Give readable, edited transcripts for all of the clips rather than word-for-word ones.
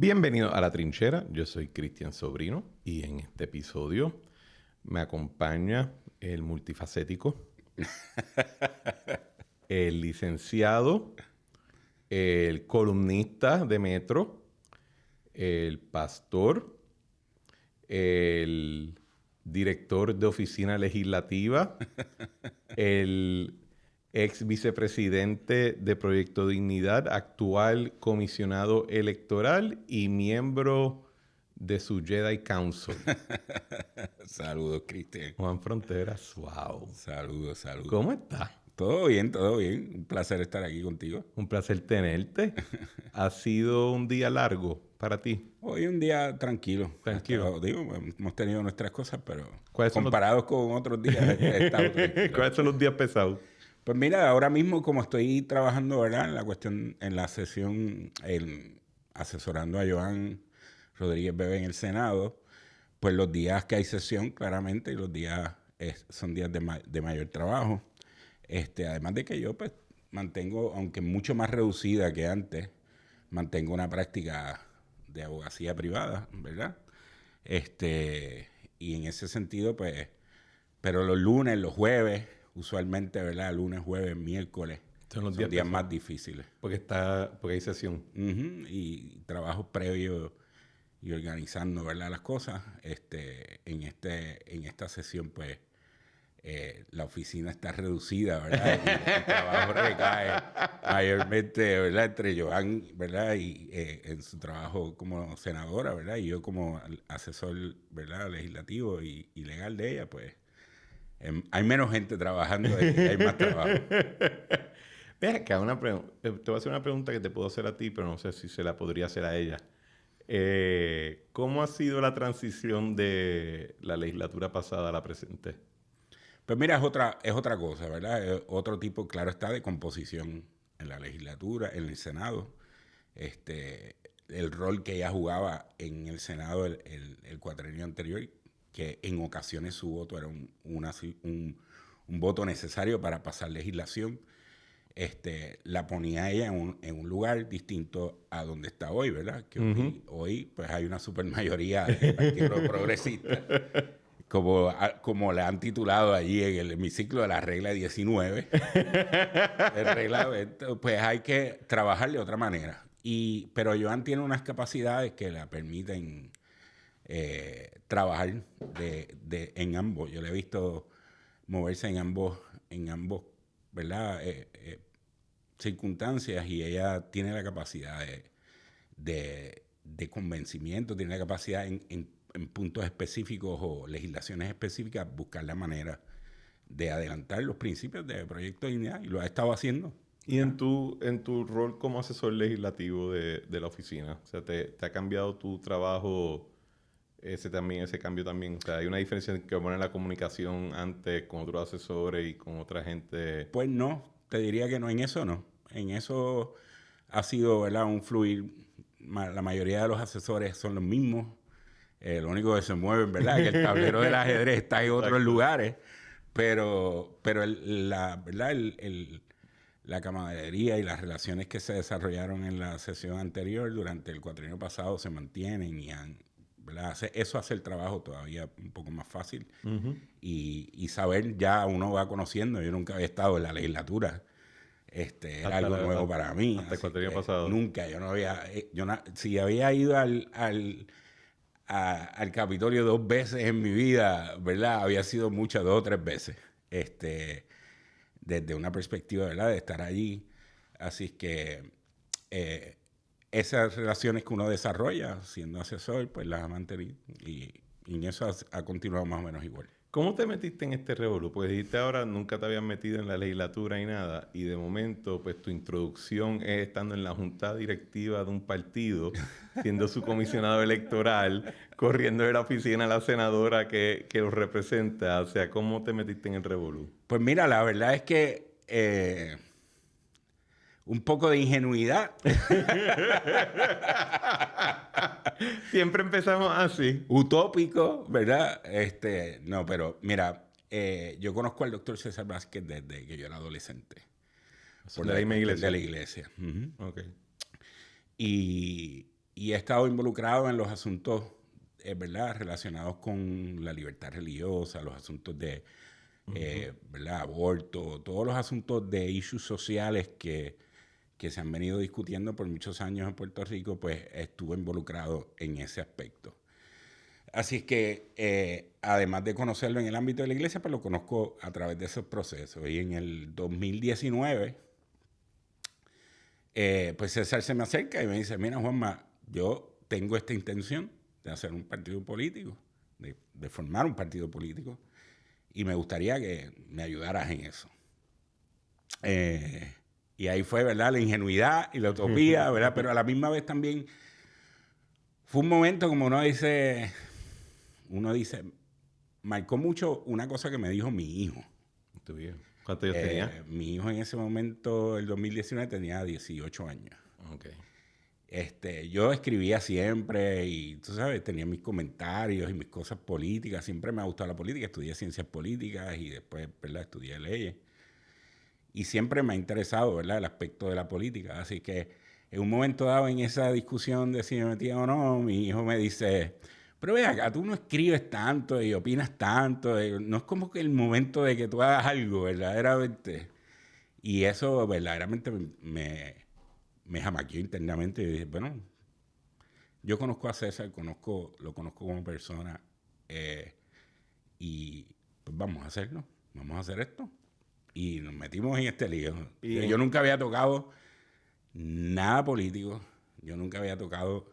Bienvenido a La Trinchera, yo soy Cristian Sobrino y en este episodio me acompaña el multifacético, el licenciado, el columnista de Metro, el pastor, el director de oficina legislativa, el ex vicepresidente de Proyecto Dignidad, actual comisionado electoral y miembro de su Jedi Council. Saludos, Cristian. Juan Fronteras, wow. Saludos. ¿Cómo estás? Todo bien. Un placer estar aquí contigo. Un placer tenerte. ¿Ha sido un día largo para ti? Hoy un día tranquilo. Tranquilo. Hemos tenido nuestras cosas, pero ¿Cuáles son comparados con otros días, he estado tranquilo. ¿Cuáles son los días pesados? Pues mira, ahora mismo como estoy trabajando, ¿verdad? En la sesión, asesorando a Joan Rodríguez Bebe en el Senado, pues los días que hay sesión, claramente, y los días son días de mayor trabajo. Además de que yo pues mantengo, aunque mucho más reducida que antes, mantengo una práctica de abogacía privada, ¿verdad? Y en ese sentido, pues, pero los lunes, los jueves, usualmente, ¿verdad? Lunes, jueves, miércoles, Son los días más difíciles. Porque hay sesión. Y trabajos previos y organizando, ¿verdad? Las cosas. En esta sesión, pues, la oficina está reducida, ¿verdad? Y el trabajo recae mayormente, ¿verdad? Entre Joan, ¿verdad? Y en su trabajo como senadora, ¿verdad? Y yo como asesor, ¿verdad? Legislativo y legal de ella, pues hay menos gente trabajando y hay más trabajo. Ve acá, te voy a hacer una pregunta que te puedo hacer a ti, pero no sé si se la podría hacer a ella. ¿Cómo ha sido la transición de la legislatura pasada a la presente? Pues mira, es otra cosa, ¿verdad? Es otro tipo, claro está, de composición en la legislatura, en el Senado. El rol que ella jugaba en el Senado el cuatrenio anterior, que en ocasiones su voto era un voto necesario para pasar legislación, la ponía ella en un lugar distinto a donde está hoy, ¿verdad? Que hoy pues hay una supermayoría del Partido Progresista. Como la han titulado allí en el hemiciclo de la regla 19, el reglamento, pues hay que trabajar de otra manera. Pero Joan tiene unas capacidades que la permiten trabajar en ambos. Yo le he visto moverse en ambos, ¿verdad? Circunstancias, y ella tiene la capacidad de convencimiento, tiene la capacidad en puntos específicos o legislaciones específicas, buscar la manera de adelantar los principios de Proyecto de Dignidad, y lo ha estado haciendo. ¿Y en tu rol como asesor legislativo de la oficina? O sea, ¿te ha cambiado tu trabajo ese cambio también? O sea, ¿hay una diferencia en que poner la comunicación antes con otros asesores y con otra gente? Pues no, te diría que no, en eso no. En eso ha sido, ¿verdad?, un fluir. La mayoría de los asesores son los mismos. Lo único que se mueven, ¿verdad?, es que el tablero del ajedrez está en otros lugares. Pero la camaradería y las relaciones que se desarrollaron en la sesión anterior durante el cuatrienio pasado se mantienen y ¿verdad? Eso hace el trabajo todavía un poco más fácil. Y saber, ya uno va conociendo. Yo nunca había estado en la legislatura. Era algo nuevo para mí. Hasta el cuatrienio pasado. Nunca. Yo no había... si había ido al Capitolio 2 veces en mi vida, ¿verdad? Había sido muchas, 2 o 3 veces. Desde una perspectiva, ¿verdad?, de estar allí. Así que esas relaciones que uno desarrolla siendo asesor, pues las ha mantenido. Y en eso ha continuado más o menos igual. ¿Cómo te metiste en este revolú? Porque dijiste ahora nunca te habías metido en la legislatura y nada, y de momento pues tu introducción es estando en la junta directiva de un partido, siendo su comisionado electoral, corriendo de la oficina a la senadora que lo representa. O sea, ¿cómo te metiste en el revolú? Pues mira, la verdad es que un poco de ingenuidad. Siempre empezamos así. Utópico, ¿verdad? No, pero mira, yo conozco al doctor César Vázquez desde que yo era adolescente. ¿De la misma iglesia? De la iglesia. Ok. Y he estado involucrado en los asuntos, ¿verdad?, relacionados con la libertad religiosa, los asuntos de, ¿verdad?, aborto, todos los asuntos de issues sociales que se han venido discutiendo por muchos años en Puerto Rico, pues estuve involucrado en ese aspecto. Así es que, además de conocerlo en el ámbito de la iglesia, pues lo conozco a través de esos procesos. Y en el 2019, pues César se me acerca y me dice, mira, Juanma, yo tengo esta intención de hacer un partido político, de formar un partido político, y me gustaría que me ayudaras en eso. Y ahí fue, ¿verdad?, la ingenuidad y la utopía, ¿verdad? Pero a la misma vez también fue un momento, como uno dice, marcó mucho una cosa que me dijo mi hijo. ¿Tu hijo? ¿Cuántos años tenía? Mi hijo en ese momento, el 2019, tenía 18 años. Okay. Yo escribía siempre y, tú sabes, tenía mis comentarios y mis cosas políticas. Siempre me ha gustado la política. Estudié ciencias políticas y después, ¿verdad?, estudié leyes. Y siempre me ha interesado, ¿verdad?, el aspecto de la política. Así que en un momento dado en esa discusión de si me metía o no, mi hijo me dice, pero ve acá, tú no escribes tanto y opinas tanto. No es como que el momento de que tú hagas algo, verdaderamente. Y eso verdaderamente me jamaqueó internamente. Y dije, bueno, yo conozco a César, lo conozco como persona. Y pues vamos a hacerlo. Vamos a hacer esto. Y nos metimos en este lío. Yo nunca había tocado nada político. Yo nunca había tocado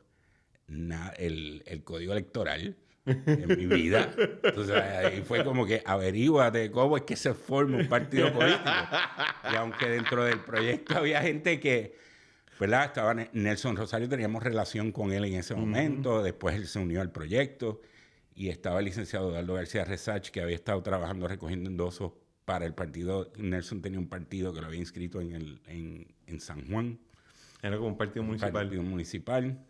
el código electoral en mi vida. Entonces ahí fue como que averíguate cómo es que se forma un partido político. Y aunque dentro del proyecto había gente que, ¿verdad?, estaba Nelson Rosario, teníamos relación con él en ese momento. Después él se unió al proyecto. Y estaba el licenciado Eduardo García Resach, que había estado trabajando recogiendo endosos para el partido. Nelson tenía un partido que lo había inscrito en San Juan. Era como un partido municipal. Un partido municipal.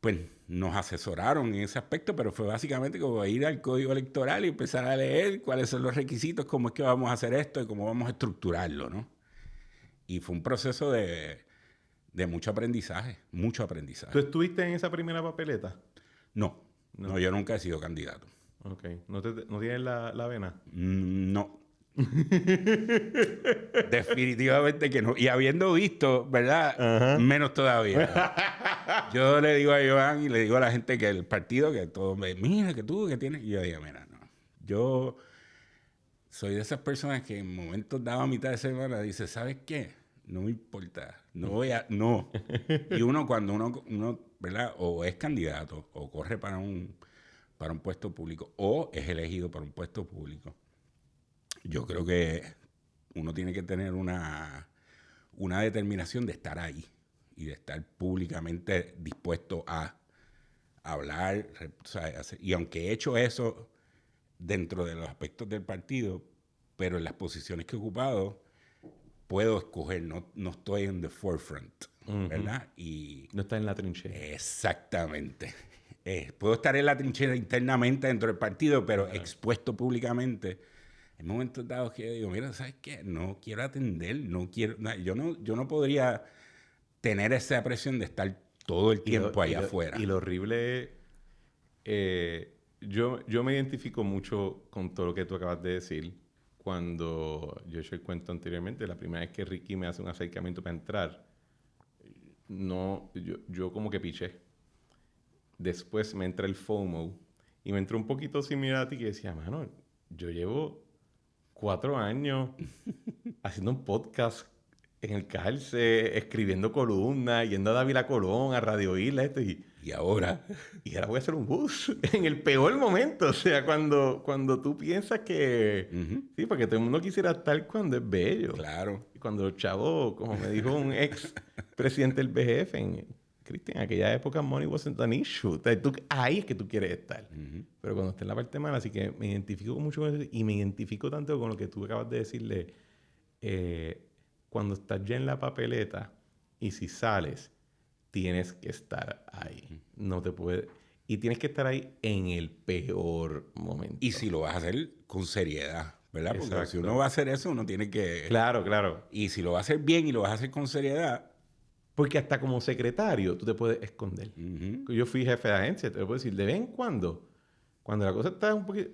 Pues nos asesoraron en ese aspecto, pero fue básicamente como ir al código electoral y empezar a leer cuáles son los requisitos, cómo es que vamos a hacer esto y cómo vamos a estructurarlo, ¿no? Y fue un proceso de mucho aprendizaje, mucho aprendizaje. ¿Tú estuviste en esa primera papeleta? No, yo nunca he sido candidato. Ok. ¿No tienes la vena? No. Definitivamente que no. Y habiendo visto, ¿verdad? Menos todavía. Yo le digo a Joan y le digo a la gente que el partido, que todos me mira, que tú, que tienes. Y yo digo, mira, no. Yo soy de esas personas que en momentos dado a mitad de semana dice, ¿sabes qué? No me importa. No. Y cuando uno, ¿verdad?, o es candidato o corre para un puesto público o es elegido para un puesto público, yo creo que uno tiene que tener una determinación de estar ahí y de estar públicamente dispuesto a hablar. O sea, y aunque he hecho eso dentro de los aspectos del partido, pero en las posiciones que he ocupado, puedo escoger, no estoy en the forefront, ¿verdad? Y no está en la trinchera. Exactamente. Puedo estar en la trinchera internamente dentro del partido, pero expuesto públicamente. En momentos dados que yo digo, mira, ¿sabes qué? No quiero atender, no quiero... Yo no podría tener esa presión de estar todo el tiempo allá afuera. Y lo horrible es... yo me identifico mucho con todo lo que tú acabas de decir. Cuando yo he hecho el cuento anteriormente, la primera vez que Ricky me hace un acercamiento para entrar, yo como que piché. Después me entra el FOMO y me entró un poquito similar a ti, que decía, mano, yo llevo 4 años haciendo un podcast en el Calce, escribiendo columnas, yendo a Dávila Colón, a Radio Isla, y ahora voy a hacer un bus en el peor momento. O sea, cuando tú piensas que... Sí, porque todo el mundo quisiera estar cuando es bello. Claro. Y cuando los chavos, como me dijo un ex presidente del BGF, Cristian, en aquella época money wasn't an issue. O sea, ahí es que tú quieres estar. Pero cuando estés en la parte mala, así que me identifico mucho con eso y me identifico tanto con lo que tú acabas de decirle. Cuando estás ya en la papeleta y si sales, tienes que estar ahí. No te puedes... Y tienes que estar ahí en el peor momento. Y si lo vas a hacer con seriedad, ¿verdad? Porque si uno va a hacer eso, uno tiene que... Claro. Y si lo va a hacer bien y lo vas a hacer con seriedad, Porque hasta como secretario tú te puedes esconder. Ujú. Yo fui jefe de agencia, te lo puedo decir, de vez en cuando, cuando la cosa está un poquito...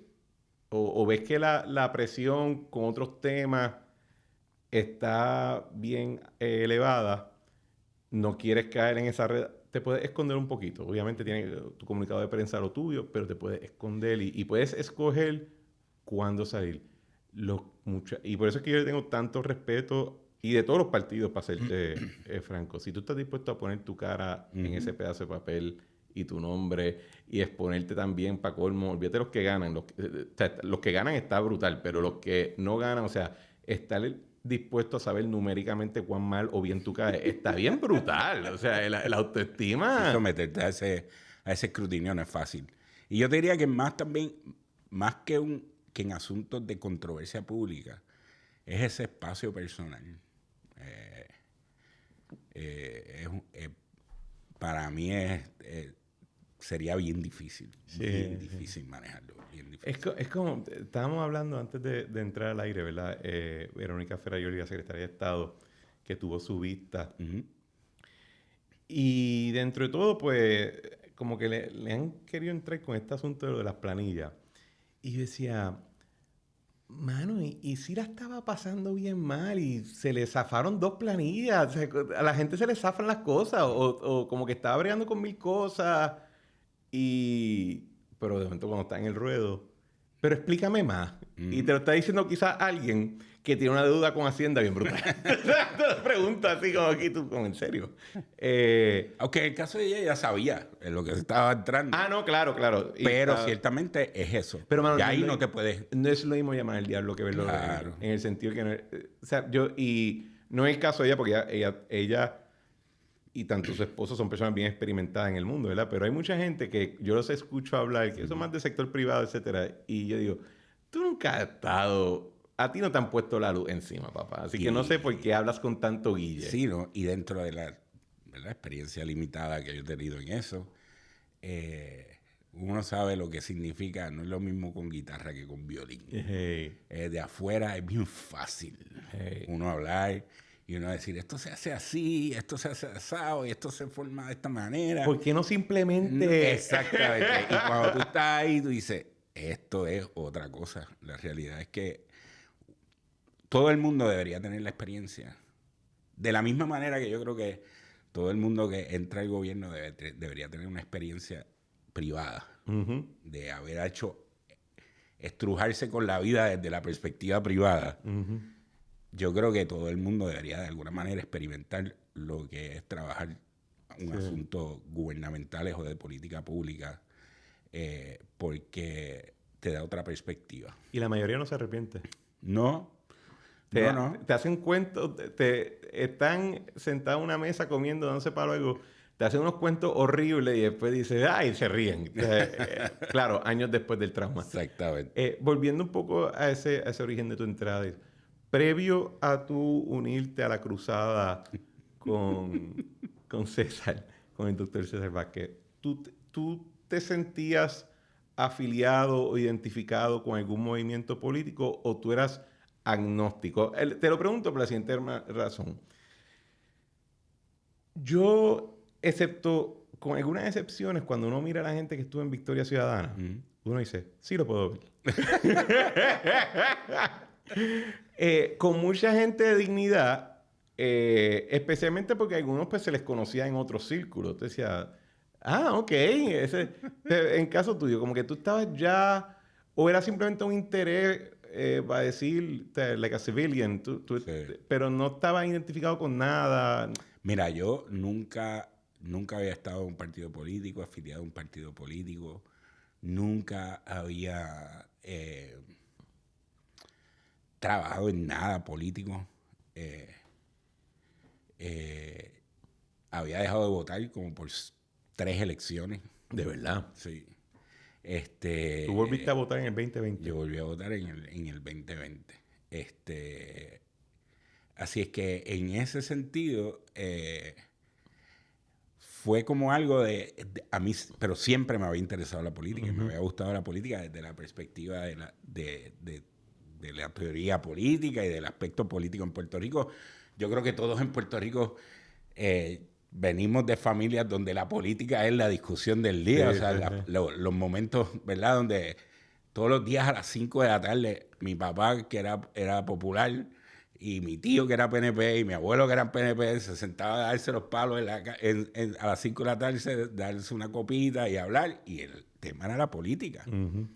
O ves que la presión con otros temas está bien elevada, no quieres caer en esa red, te puedes esconder un poquito. Obviamente tienes tu comunicado de prensa lo tuyo, pero te puedes esconder y puedes escoger cuándo salir. Y por eso es que yo le tengo tanto respeto y de todos los partidos, para serte franco. Si tú estás dispuesto a poner tu cara en ese pedazo de papel y tu nombre y exponerte también para colmo, olvídate los que ganan. Los que ganan está brutal, pero los que no ganan, o sea, estar dispuesto a saber numéricamente cuán mal o bien tú caes, está bien brutal. O sea, la autoestima... Sí, someterte a ese escrutinio no es fácil. Y yo te diría que más también, más que en asuntos de controversia pública, es ese espacio personal. Para mí sería bien difícil. Sí, bien difícil manejarlo. Bien difícil. Es como, estábamos hablando antes de entrar al aire, ¿verdad? Verónica Ferrayoli, la secretaria de Estado, que tuvo su vista. Ujú. Y dentro de todo, pues, como que le han querido entrar con este asunto de lo de las planillas. Y yo decía, mano, y si la estaba pasando bien mal y se le zafaron 2 planillas. O sea, a la gente se le zafan las cosas o como que estaba bregando con 1000 cosas. Pero de momento cuando está en el ruedo, pero explícame más. Y te lo está diciendo quizás alguien que tiene una deuda con Hacienda bien brutal. Te lo pregunto así como aquí, tú, como en serio. Aunque en el caso de ella sabía en lo que se estaba entrando. No, claro, claro. Pero ciertamente es eso. Pero, mano, y ahí no te puedes... No es lo mismo llamar al diablo que verlo Claro. en el sentido que... o sea, y no es el caso de ella, porque ella y tanto su esposo son personas bien experimentadas en el mundo, ¿verdad? Pero hay mucha gente que yo los escucho hablar, que son más del sector privado, etcétera, y yo digo, tú nunca has estado... A ti no te han puesto la luz encima, papá. Así que no sé por qué hablas con tanto guille. Sí, ¿no? Y dentro de la experiencia limitada que yo he tenido en eso, uno sabe lo que significa. No es lo mismo con guitarra que con violín. Hey. De afuera es bien fácil uno hablar y uno decir, esto se hace así, esto se hace asado y esto se forma de esta manera. ¿Por qué no simplemente...? Exactamente. Y cuando tú estás ahí, tú dices, esto es otra cosa. La realidad es que todo el mundo debería tener la experiencia. De la misma manera que yo creo que todo el mundo que entra al gobierno debería tener una experiencia privada. Uh-huh. De haber hecho estrujarse con la vida desde la perspectiva privada. Uh-huh. Yo creo que todo el mundo debería de alguna manera experimentar lo que es trabajar un asunto gubernamentales o de política pública, porque te da otra perspectiva. Y la mayoría no se arrepiente. No. Te hacen cuentos, están sentados en una mesa comiendo, dándose para algo, te hacen unos cuentos horribles y después dices, ¡ay! Se ríen. Claro, años después del trauma. Exactamente. Volviendo un poco a ese origen de tu entrada, previo a tú unirte a la cruzada con César, con el doctor César Vázquez, ¿tú te sentías afiliado o identificado con algún movimiento político o tú eras agnóstico? Te lo pregunto por la siguiente razón. Yo, excepto con algunas excepciones, cuando uno mira a la gente que estuvo en Victoria Ciudadana, uno dice, sí lo puedo ver. Con mucha gente de dignidad, especialmente porque a algunos pues, se les conocía en otros círculos. Te decía, ok. En caso tuyo, como que tú estabas ya, o era simplemente un interés... va a decir, like a civilian, Sí. pero no estaba identificado con nada. Mira, yo nunca había estado en un partido político, afiliado a un partido político. Nunca había trabajado en nada político. Había dejado de votar como por 3 elecciones. De verdad. Sí. ¿Tú volviste a votar en el 2020? Yo volví a votar en el 2020. Así es que en ese sentido fue como algo a mí, pero siempre me había interesado la política y me había gustado la política desde la perspectiva de la teoría política y del aspecto político en Puerto Rico. Yo creo que todos en Puerto Rico venimos de familias donde la política es la discusión del día. Sí, o sea, los momentos, ¿verdad? Donde todos los días a las 5 de la tarde, mi papá, que era popular, y mi tío, que era PNP, y mi abuelo, que era PNP, se sentaba a darse los palos a las 5 de la tarde, darse una copita y hablar, y el tema era la política. Uh-huh.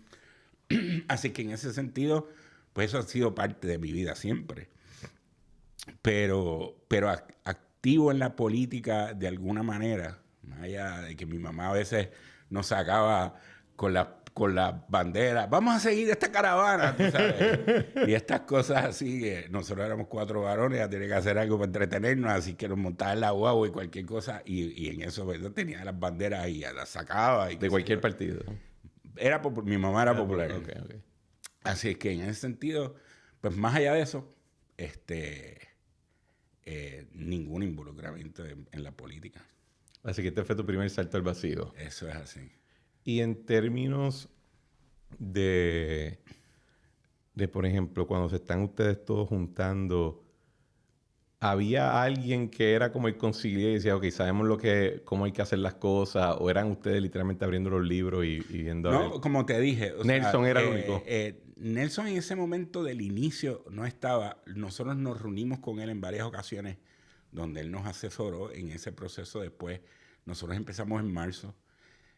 Así que en ese sentido, pues eso ha sido parte de mi vida siempre. Pero activo en la política de alguna manera, más allá de que mi mamá a veces nos sacaba con la bandera, vamos a seguir esta caravana, tú sabes, y estas cosas así, que nosotros éramos 4 varones, ya tenía que hacer algo para entretenernos, así que nos montaba en la guagua y cualquier cosa, y en eso pues, yo tenía las banderas y las sacaba. Y de cualquier partido. Mi mamá era popular. Okay. Así es que en ese sentido, pues más allá de eso, ningún involucramiento en la política. Así que este fue tu primer salto al vacío. Eso es así. Y en términos de por ejemplo, cuando se están ustedes todos juntando, ¿había alguien que era como el conciliador y decía, ok, sabemos cómo hay que hacer las cosas? ¿O eran ustedes literalmente abriendo los libros y viendo? No, como te dije. Nelson era el único. Nelson en ese momento del inicio no estaba. Nosotros nos reunimos con él en varias ocasiones donde él nos asesoró en ese proceso. Después, nosotros empezamos en marzo.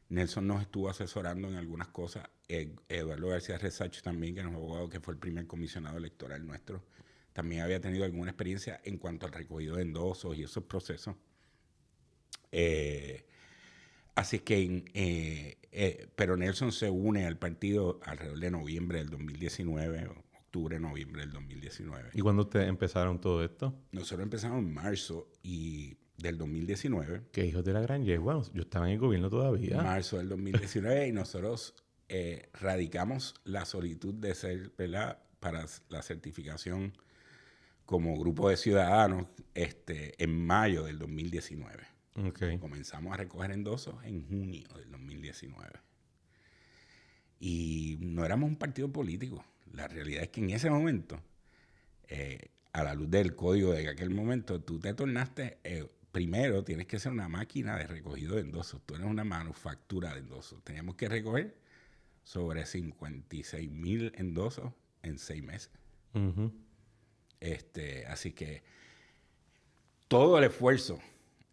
Nelson nos estuvo asesorando en algunas cosas. Eduardo García Resach también, que es un abogado que fue el primer comisionado electoral nuestro, también había tenido alguna experiencia en cuanto al recogido de endosos y esos procesos. Así que, pero Nelson se une al partido alrededor de noviembre del 2019, octubre, noviembre del 2019. ¿Y cuándo ustedes empezaron todo esto? Nosotros empezamos en marzo del 2019. ¿Qué hijos de la gran yegua? Yo estaba en el gobierno todavía. Marzo del 2019 y nosotros radicamos la solicitud de ser, ¿verdad?, para la certificación como grupo de ciudadanos en mayo del 2019. Okay. Comenzamos a recoger endosos en junio del 2019. Y no éramos un partido político. La realidad es que en ese momento, a la luz del código de aquel momento, tú te tornaste, primero tienes que ser una máquina de recogido de endosos. Tú eres una manufactura de endosos. Teníamos que recoger sobre 56,000 endosos en 6 meses. Uh-huh. Así que todo el esfuerzo,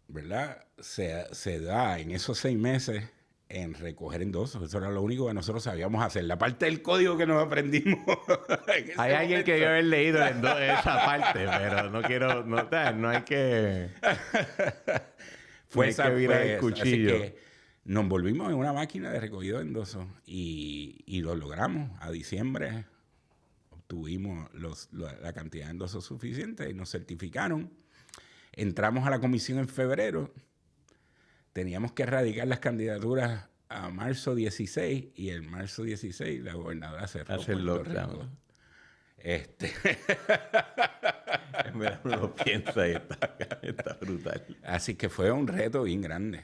¿verdad?, se da en esos 6 meses en recoger endosos. Eso era lo único que nosotros sabíamos hacer. La parte del código que nos aprendimos. Hay alguien que debe haber leído esa parte, pero no quiero... No hay que... Fue esa virar el cuchillo. Así que nos volvimos en una máquina de recogido de endosos y lo logramos. A diciembre obtuvimos la cantidad de endosos suficiente y nos certificaron. Entramos a la comisión en febrero. Teníamos que radicar las candidaturas a marzo 16 y el marzo 16 la gobernadora cerró hace el lockdown. En verdad no lo piensa y está brutal. Así que fue un reto bien grande.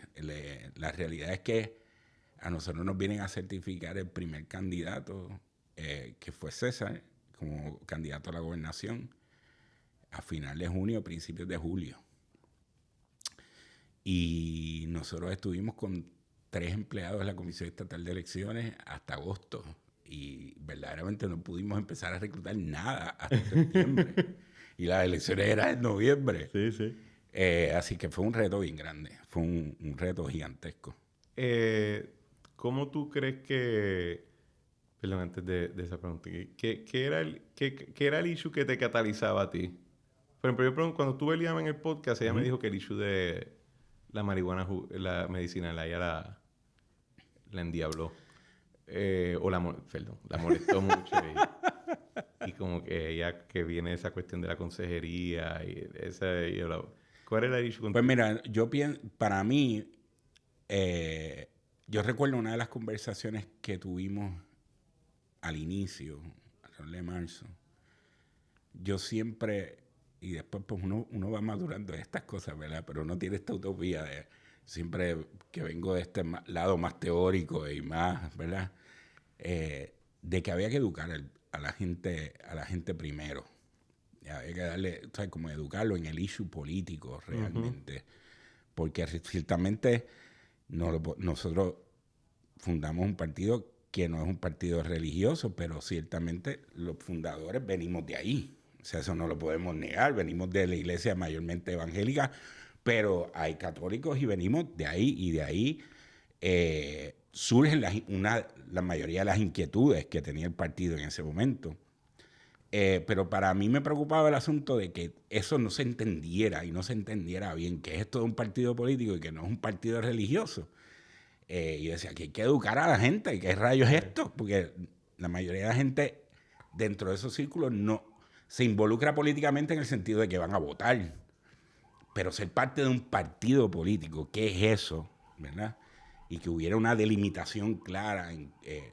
La realidad es que a nosotros nos vienen a certificar el primer candidato, que fue César, como candidato a la gobernación, a finales de junio, principios de julio. Y nosotros estuvimos con 3 empleados de la Comisión Estatal de Elecciones hasta agosto. Y verdaderamente no pudimos empezar a reclutar nada hasta septiembre. Y las elecciones eran en noviembre. Sí, sí. Así que fue un reto bien grande. Fue un reto gigantesco. ¿Cómo tú crees que... Perdón, antes de esa pregunta. ¿Qué era el issue que te catalizaba a ti? Por ejemplo, cuando tuve el en el podcast, ella me dijo que el issue de la marihuana, la medicinal, ella la endiabló. La molestó mucho. Y como que ella, que viene esa cuestión de la consejería y ¿cuál era el issue contigo? Pues mira, para mí, yo recuerdo una de las conversaciones que tuvimos al inicio, alrededor de marzo. Yo siempre, y después pues uno va madurando estas cosas, ¿verdad? Pero uno tiene esta utopía de siempre que vengo de este lado más teórico y más, ¿verdad? De que había que educar a la gente primero. Había que darle, ¿sabes? Como educarlo en el issue político realmente. Uh-huh. porque ciertamente nosotros fundamos un partido que no es un partido religioso, pero ciertamente los fundadores venimos de ahí. O sea, eso no lo podemos negar. Venimos de la iglesia mayormente evangélica, pero hay católicos y venimos de ahí. Y de ahí surgen la mayoría de las inquietudes que tenía el partido en ese momento. Pero para mí me preocupaba el asunto de que eso no se entendiera y no se entendiera bien, que es esto de un partido político y que no es un partido religioso. Y decía que hay que educar a la gente. ¿Qué rayos es esto? Porque la mayoría de la gente dentro de esos círculos no se involucra políticamente en el sentido de que van a votar. Pero ser parte de un partido político, ¿qué es eso? ¿Verdad? Y que hubiera una delimitación clara.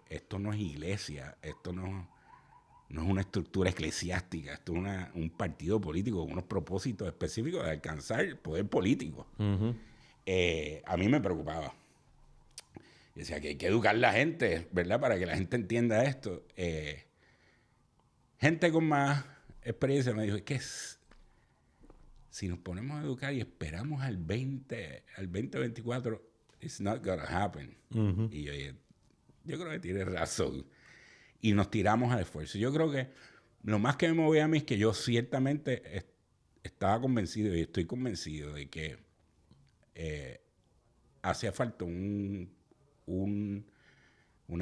Esto no es iglesia, esto no es una estructura eclesiástica, esto es un partido político con unos propósitos específicos de alcanzar el poder político. Uh-huh. A mí me preocupaba. Decía que hay que educar a la gente, ¿verdad? Para que la gente entienda esto. Gente con más experiencia me dijo, es que si nos ponemos a educar y esperamos al 2024, it's not gonna happen. Uh-huh. Y yo creo que tiene razón. Y nos tiramos al esfuerzo. Yo creo que lo más que me movía a mí es que yo ciertamente estaba convencido y estoy convencido de que hacía falta una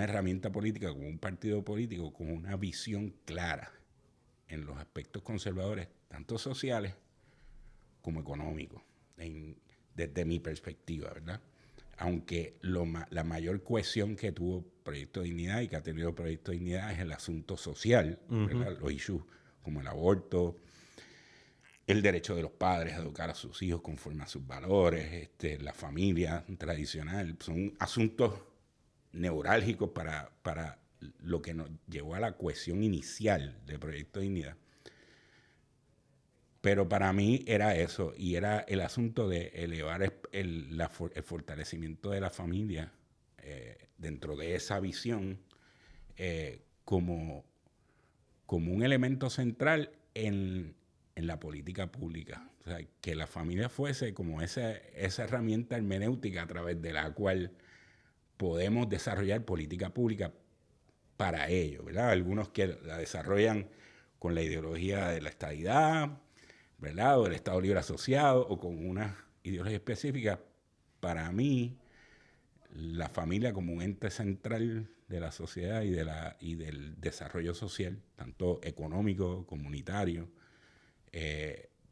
herramienta política, como un partido político, con una visión clara en los aspectos conservadores, tanto sociales como económicos, desde mi perspectiva, ¿verdad? Aunque la mayor cohesión que tuvo Proyecto de Dignidad y que ha tenido Proyecto de Dignidad es el asunto social, ¿verdad? Uh-huh. Los issues como el aborto, el derecho de los padres a educar a sus hijos conforme a sus valores, la familia tradicional, son asuntos neurálgicos para lo que nos llevó a la cohesión inicial del Proyecto de Dignidad. Pero para mí era eso, y era el asunto de elevar el fortalecimiento de la familia dentro de esa visión como un elemento central en la política pública. O sea, que la familia fuese como esa herramienta hermenéutica a través de la cual podemos desarrollar política pública para ello, ¿verdad? Algunos que la desarrollan con la ideología de la estadidad, ¿verdad? O del Estado Libre Asociado, o con una ideología específica. Para mí, la familia como un ente central de la sociedad y del desarrollo social, tanto económico, comunitario,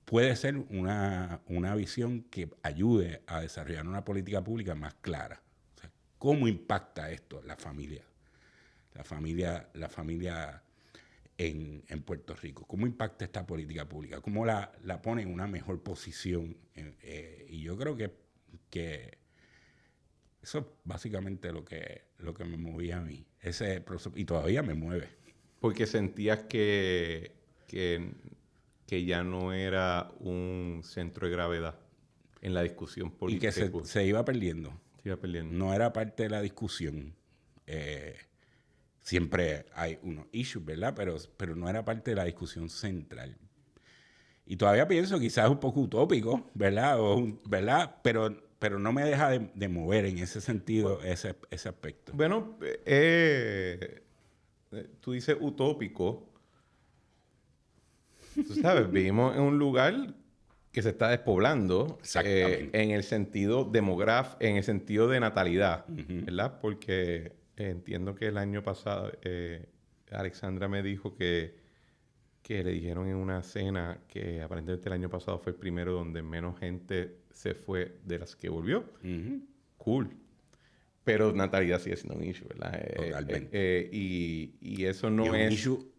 puede ser una visión que ayude a desarrollar una política pública más clara. O sea, ¿cómo impacta esto la familia? La familia en Puerto Rico. ¿Cómo impacta esta política pública? ¿Cómo la pone en una mejor posición? Y yo creo que eso es básicamente lo que me movía a mí. Ese proceso, y todavía me mueve. Porque sentías que ya no era un centro de gravedad en la discusión política. Y que se iba perdiendo. Se iba perdiendo. No era parte de la discusión. Siempre hay unos issues, ¿verdad? Pero no era parte de la discusión central. Y todavía pienso, quizás un poco utópico, ¿verdad? ¿Verdad? Pero no me deja de mover en ese sentido, ese aspecto. Bueno, tú dices utópico. Tú sabes, vivimos en un lugar que se está despoblando en el sentido demográfico, en el sentido de natalidad, uh-huh. ¿Verdad? Porque entiendo que el año pasado Alexandra me dijo que le dijeron en una cena que aparentemente el año pasado fue el primero donde menos gente se fue de las que volvió. Uh-huh. Cool. Pero natalidad sigue siendo un issue, ¿verdad? Totalmente. Y eso no es... un issue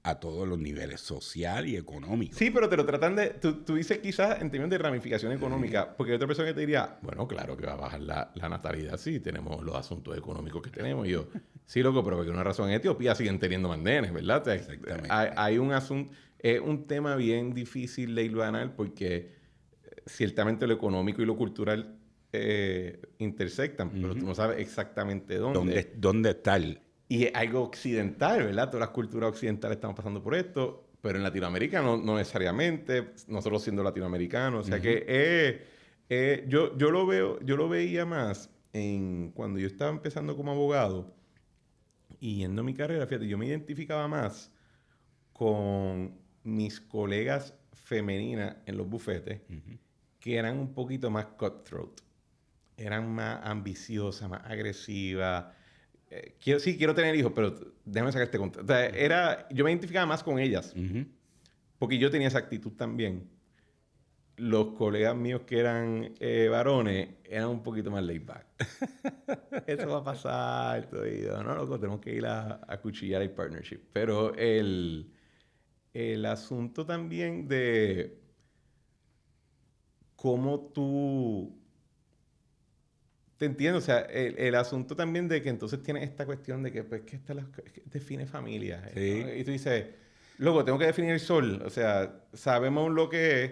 a todos los niveles, social y económico. Sí, pero te lo tratan de... Tú dices quizás en términos de ramificación económica, porque hay otra persona que te diría, bueno, claro que va a bajar la natalidad, sí, tenemos los asuntos económicos que tenemos. Y yo, sí, loco, pero por una razón en Etiopía siguen teniendo más nenes, ¿verdad? O sea, exactamente. Hay un asunto... Es un tema bien difícil de hilvanar porque ciertamente lo económico y lo cultural intersectan, uh-huh. Pero tú no sabes exactamente dónde. ¿Dónde está el...? Y es algo occidental, ¿verdad? Todas las culturas occidentales están pasando por esto, pero en Latinoamérica no necesariamente, nosotros siendo latinoamericanos. O sea, uh-huh. Que Yo lo veía más cuando yo estaba empezando como abogado y yendo mi carrera, fíjate, yo me identificaba más con mis colegas femeninas en los bufetes, que eran un poquito más cutthroat. Eran más ambiciosas, más agresivas. Quiero tener hijos, pero déjame sacar este contexto. O sea, yo me identificaba más con ellas, porque yo tenía esa actitud también. Los colegas míos que eran varones eran un poquito más laid back. Eso va a pasar, todo. Y yo, no, loco, tenemos que ir a cuchillar el partnership. Pero el asunto también de cómo tú... Te entiendo, o sea, el asunto también de que entonces tienes esta cuestión de que, pues, que define familia. Sí. ¿No? Y tú dices, loco, tengo que definir el sol. O sea, sabemos lo que es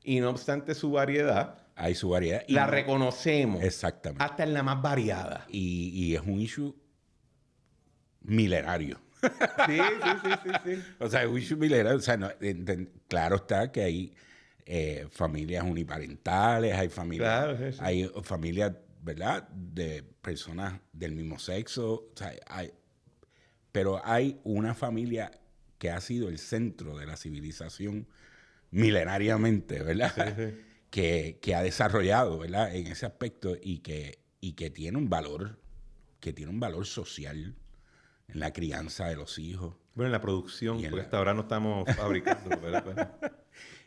y no obstante su variedad. Hay su variedad. La reconocemos. Exactamente. Hasta en la más variada. Y es un issue milenario. Sí. O sea, es un issue milenario. O sea, claro está que hay familias uniparentales, hay familias, Claro, sí. hay familias, ¿verdad?, de personas del mismo sexo. O sea, pero hay una familia que ha sido el centro de la civilización milenariamente, ¿verdad? Sí. Que ha desarrollado, ¿verdad?, en ese aspecto y que tiene un valor, social en la crianza de los hijos. Bueno, en la producción, porque hasta ahora no estamos fabricando, ¿verdad?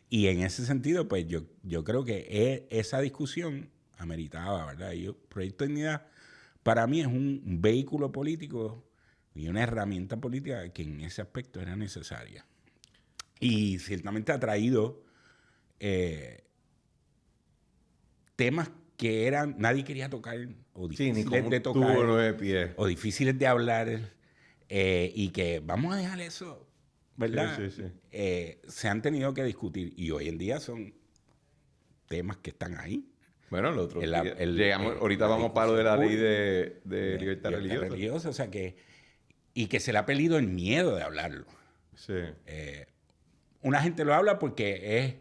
Y en ese sentido, pues yo creo que esa discusión ameritaba, ¿verdad? Y Proyecto Dignidad para mí es un vehículo político y una herramienta política que en ese aspecto era necesaria. Y ciertamente ha traído temas que nadie quería tocar, o difíciles de tocar, o difíciles de hablar, y que vamos a dejar eso, ¿verdad? Sí. Se han tenido que discutir, y hoy en día son temas que están ahí. Bueno, el otro ahorita vamos para lo de la ley de libertad religiosa. O sea y que se le ha pedido el miedo de hablarlo. Sí. Una gente lo habla porque es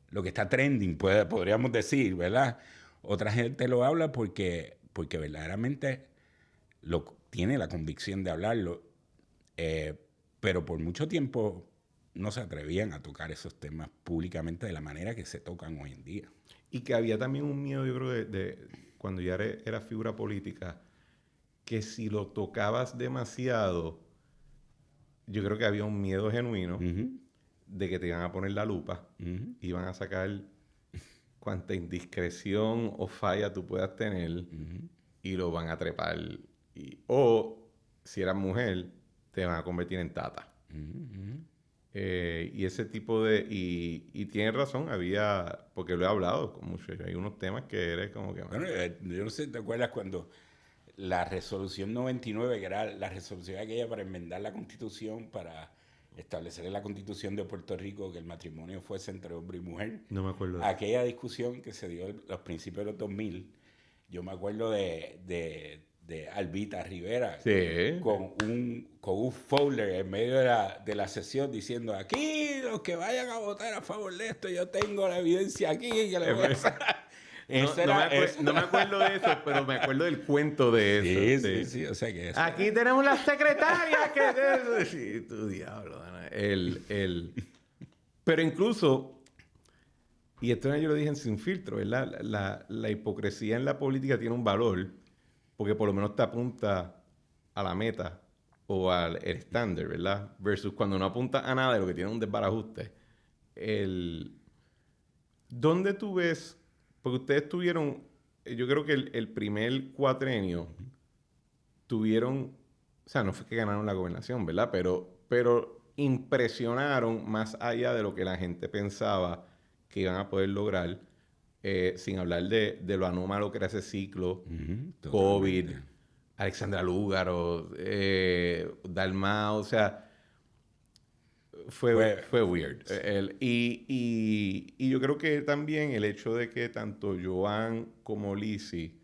lo que está trending, podríamos decir, ¿verdad? Otra gente lo habla porque verdaderamente tiene la convicción de hablarlo, pero por mucho tiempo no se atrevían a tocar esos temas públicamente de la manera que se tocan hoy en día. Y que había también un miedo, yo creo, de cuando ya era figura política, que si lo tocabas demasiado, yo creo que había un miedo genuino de que te iban a poner la lupa, iban a sacar cuánta indiscreción o falla tú puedas tener y lo van a trepar. O, si eras mujer, te van a convertir en tata. Y ese tipo de... Y tienes razón, porque lo he hablado con muchos, hay unos temas que eres como que... Bueno, yo no sé, ¿te acuerdas cuando la resolución 99, que era la resolución aquella para enmendar la Constitución, para establecer en la Constitución de Puerto Rico que el matrimonio fuese entre hombre y mujer? No me acuerdo. Aquella discusión que se dio a los principios de los 2000, yo me acuerdo de Albita Rivera, sí, con un folder en medio de la sesión diciendo: aquí los que vayan a votar a favor de esto, yo tengo la evidencia aquí que le voy a sacar. No me acuerdo de eso, pero me acuerdo del cuento de eso. Sí. O sea que aquí tenemos las secretarias que... Sí, tu diablo. Pero incluso, y esto yo lo dije en Sin Filtro, ¿verdad? La hipocresía en la política tiene un valor, porque por lo menos te apunta a la meta o al estándar, ¿verdad? Versus cuando no apunta a nada de lo que tiene un desbarajuste. ¿Dónde tú ves? Porque ustedes tuvieron, yo creo que el primer cuatrenio tuvieron, o sea, no fue que ganaron la gobernación, ¿verdad? Pero impresionaron más allá de lo que la gente pensaba que iban a poder lograr. Sin hablar de lo anómalo que era ese ciclo, COVID, Alexandra Lúgaro, Dalmau, o sea, fue weird. Y yo creo que también el hecho de que tanto Joan como Lizzy,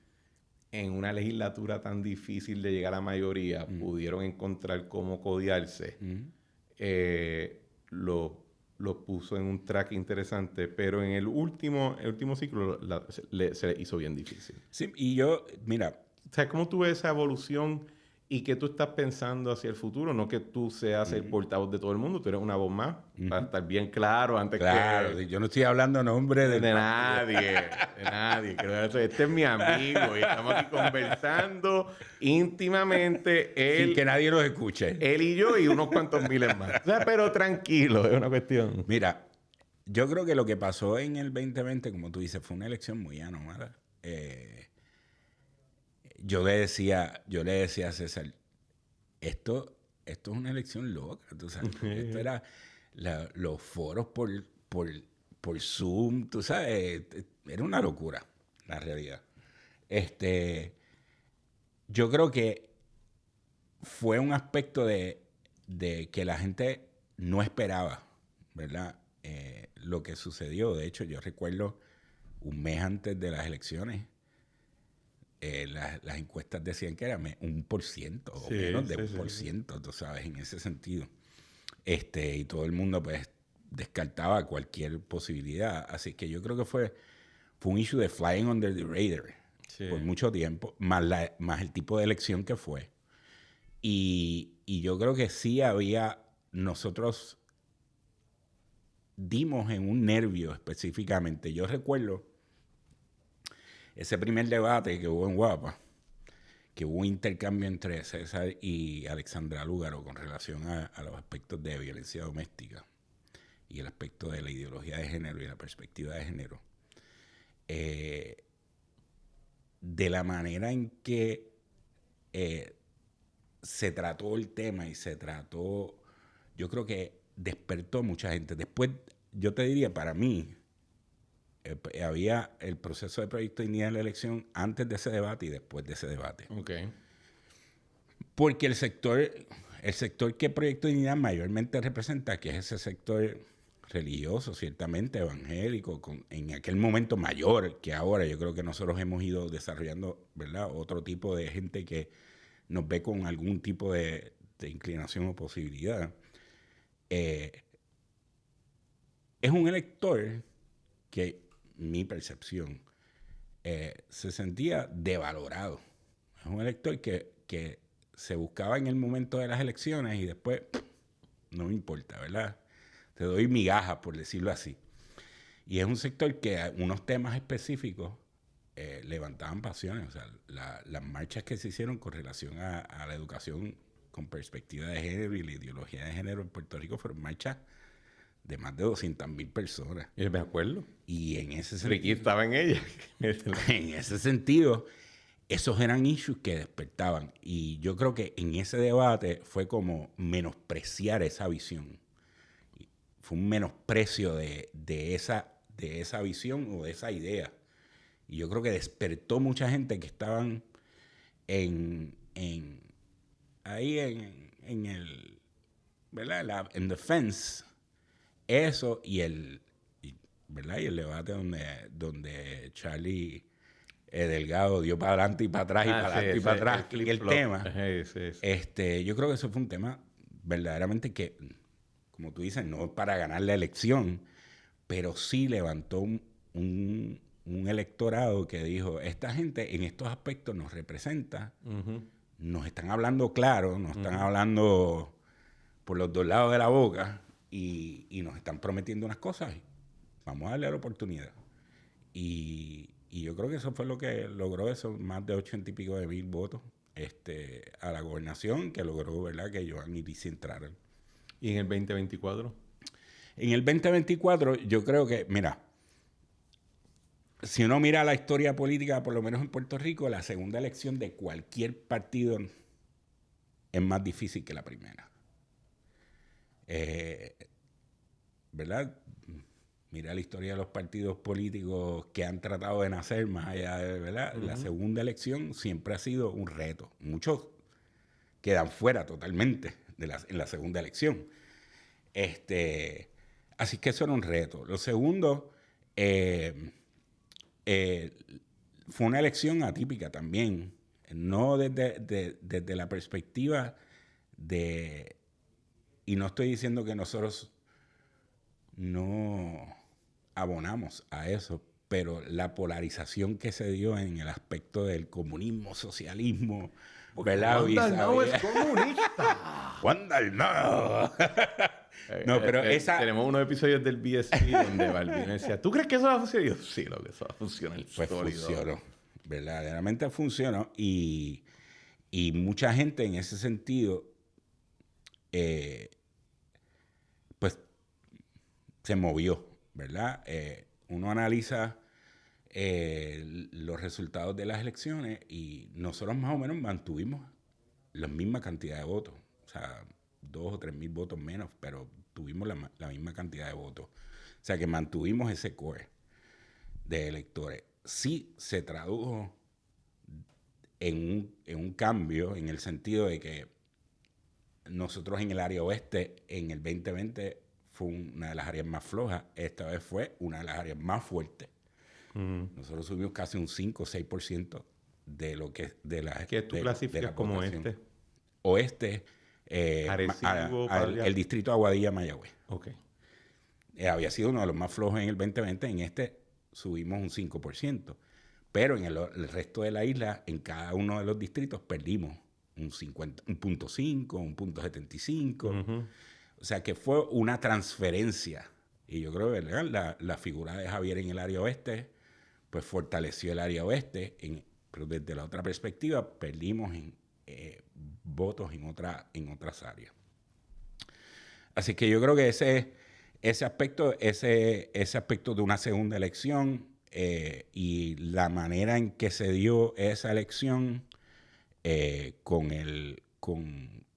en una legislatura tan difícil de llegar a la mayoría, pudieron encontrar cómo codiarse, los puso en un track interesante, pero en el último ciclo se le hizo bien difícil. Sí, y yo, mira... O sea, ¿cómo tú ves esa evolución y qué tú estás pensando hacia el futuro? No que tú seas el portavoz de todo el mundo, tú eres una voz más, para estar bien claro antes Claro, yo no estoy hablando en nombre de nadie, de nadie. Este es mi amigo y estamos aquí conversando íntimamente. Sin que nadie nos escuche. Él y yo y unos cuantos miles más. O sea, pero tranquilo, es una cuestión. Mira, yo creo que lo que pasó en el 2020, como tú dices, fue una elección muy anómala. Yo le decía a César, esto es una elección loca, tú sabes. Esto era los foros por Zoom, tú sabes, era una locura, la realidad. Yo creo que fue un aspecto de que la gente no esperaba, ¿verdad? Lo que sucedió. De hecho, yo recuerdo un mes antes de las elecciones, las encuestas decían que era 1% o menos de 1%, tú sabes, en ese sentido. Y todo el mundo, pues, descartaba cualquier posibilidad. Así que yo creo que fue un issue de flying under the radar por mucho tiempo, más el tipo de elección que fue. Y yo creo que sí nosotros dimos en un nervio específicamente. Yo recuerdo ese primer debate que hubo en Guapa, que hubo un intercambio entre César y Alexandra Lúgaro con relación a los aspectos de violencia doméstica y el aspecto de la ideología de género y la perspectiva de género. De la manera en que se trató el tema y yo creo que despertó mucha gente. Después, yo te diría, para mí, había el proceso de Proyecto Dignidad en la elección antes de ese debate y después de ese debate. Okay. Porque el sector que Proyecto Dignidad mayormente representa, que es ese sector religioso, ciertamente evangélico, en aquel momento mayor que ahora, yo creo que nosotros hemos ido desarrollando, ¿verdad?, otro tipo de gente que nos ve con algún tipo de inclinación o posibilidad. Es un elector que, mi percepción, se sentía devalorado. Es un elector que se buscaba en el momento de las elecciones y después no me importa, ¿verdad? Te doy migajas, por decirlo así. Y es un sector que a unos temas específicos levantaban pasiones. O sea, las marchas que se hicieron con relación a la educación con perspectiva de género y la ideología de género en Puerto Rico fueron marchas de más de 200,000 personas. Yo me acuerdo. Y en ese sentido... Ricky estaba en ella. En ese sentido, esos eran issues que despertaban. Y yo creo que en ese debate fue como menospreciar esa visión. Fue un menosprecio de esa visión o de esa idea. Y yo creo que despertó mucha gente que estaban ahí en el, ¿verdad? En the fence. Eso ¿verdad? Y el debate donde Charlie Delgado dio para adelante y para atrás y para adelante y para atrás el tema. Yo creo que eso fue un tema verdaderamente que, como tú dices, no es para ganar la elección, pero sí levantó un electorado que dijo, esta gente en estos aspectos nos representa, nos están hablando claro, nos están hablando por los dos lados de la boca y nos están prometiendo unas cosas. Vamos a darle la oportunidad. Y yo creo que eso fue lo que logró esos más de 80 y pico de mil votos a la gobernación, que logró, ¿verdad?, que Joan y Lizy entraran. ¿Y en el 2024? En el 2024 yo creo que, mira, si uno mira la historia política, por lo menos en Puerto Rico, la segunda elección de cualquier partido es más difícil que la primera. ¿Verdad? Mira la historia de los partidos políticos que han tratado de nacer más allá de, ¿verdad? La segunda elección siempre ha sido un reto. Muchos quedan fuera totalmente en la segunda elección. Así que eso era un reto. Lo segundo, fue una elección atípica también. No desde la perspectiva de... Y no estoy diciendo que nosotros no abonamos a eso, pero la polarización que se dio en el aspecto del comunismo, socialismo, ¿verdad? Juan Dalmau es comunista. Juan Dalmau. No, pero tenemos unos episodios del BSP donde Balvin decía, ¿tú crees que eso va a funcionar? Y yo, sí, lo que eso va a funcionar. Pues funcionó, verdaderamente funcionó. Y mucha gente en ese sentido, pues, se movió, ¿verdad? Uno analiza los resultados de las elecciones y nosotros más o menos mantuvimos la misma cantidad de votos. O sea, 2 o 3 mil votos menos, pero tuvimos la misma cantidad de votos. O sea, que mantuvimos ese core de electores. Sí se tradujo en un cambio en el sentido de que nosotros en el área oeste en el 2020 fue una de las áreas más flojas. Esta vez fue una de las áreas más fuertes. Nosotros subimos casi un 5 o 6% de lo que de la ¿Qué tú clasificas como este? Oeste, Arecibo, el distrito de Aguadilla-Mayagüez. Okay. Había sido uno de los más flojos en el 2020. En este subimos un 5%. Pero en el resto de la isla, en cada uno de los distritos, perdimos un 0.5, un 0.75. O sea que fue una transferencia. Y yo creo que la figura de Javier en el área oeste, pues fortaleció el área oeste. Pero desde la otra perspectiva, perdimos votos en otras áreas. Así que yo creo que ese aspecto de una segunda elección y la manera en que se dio esa elección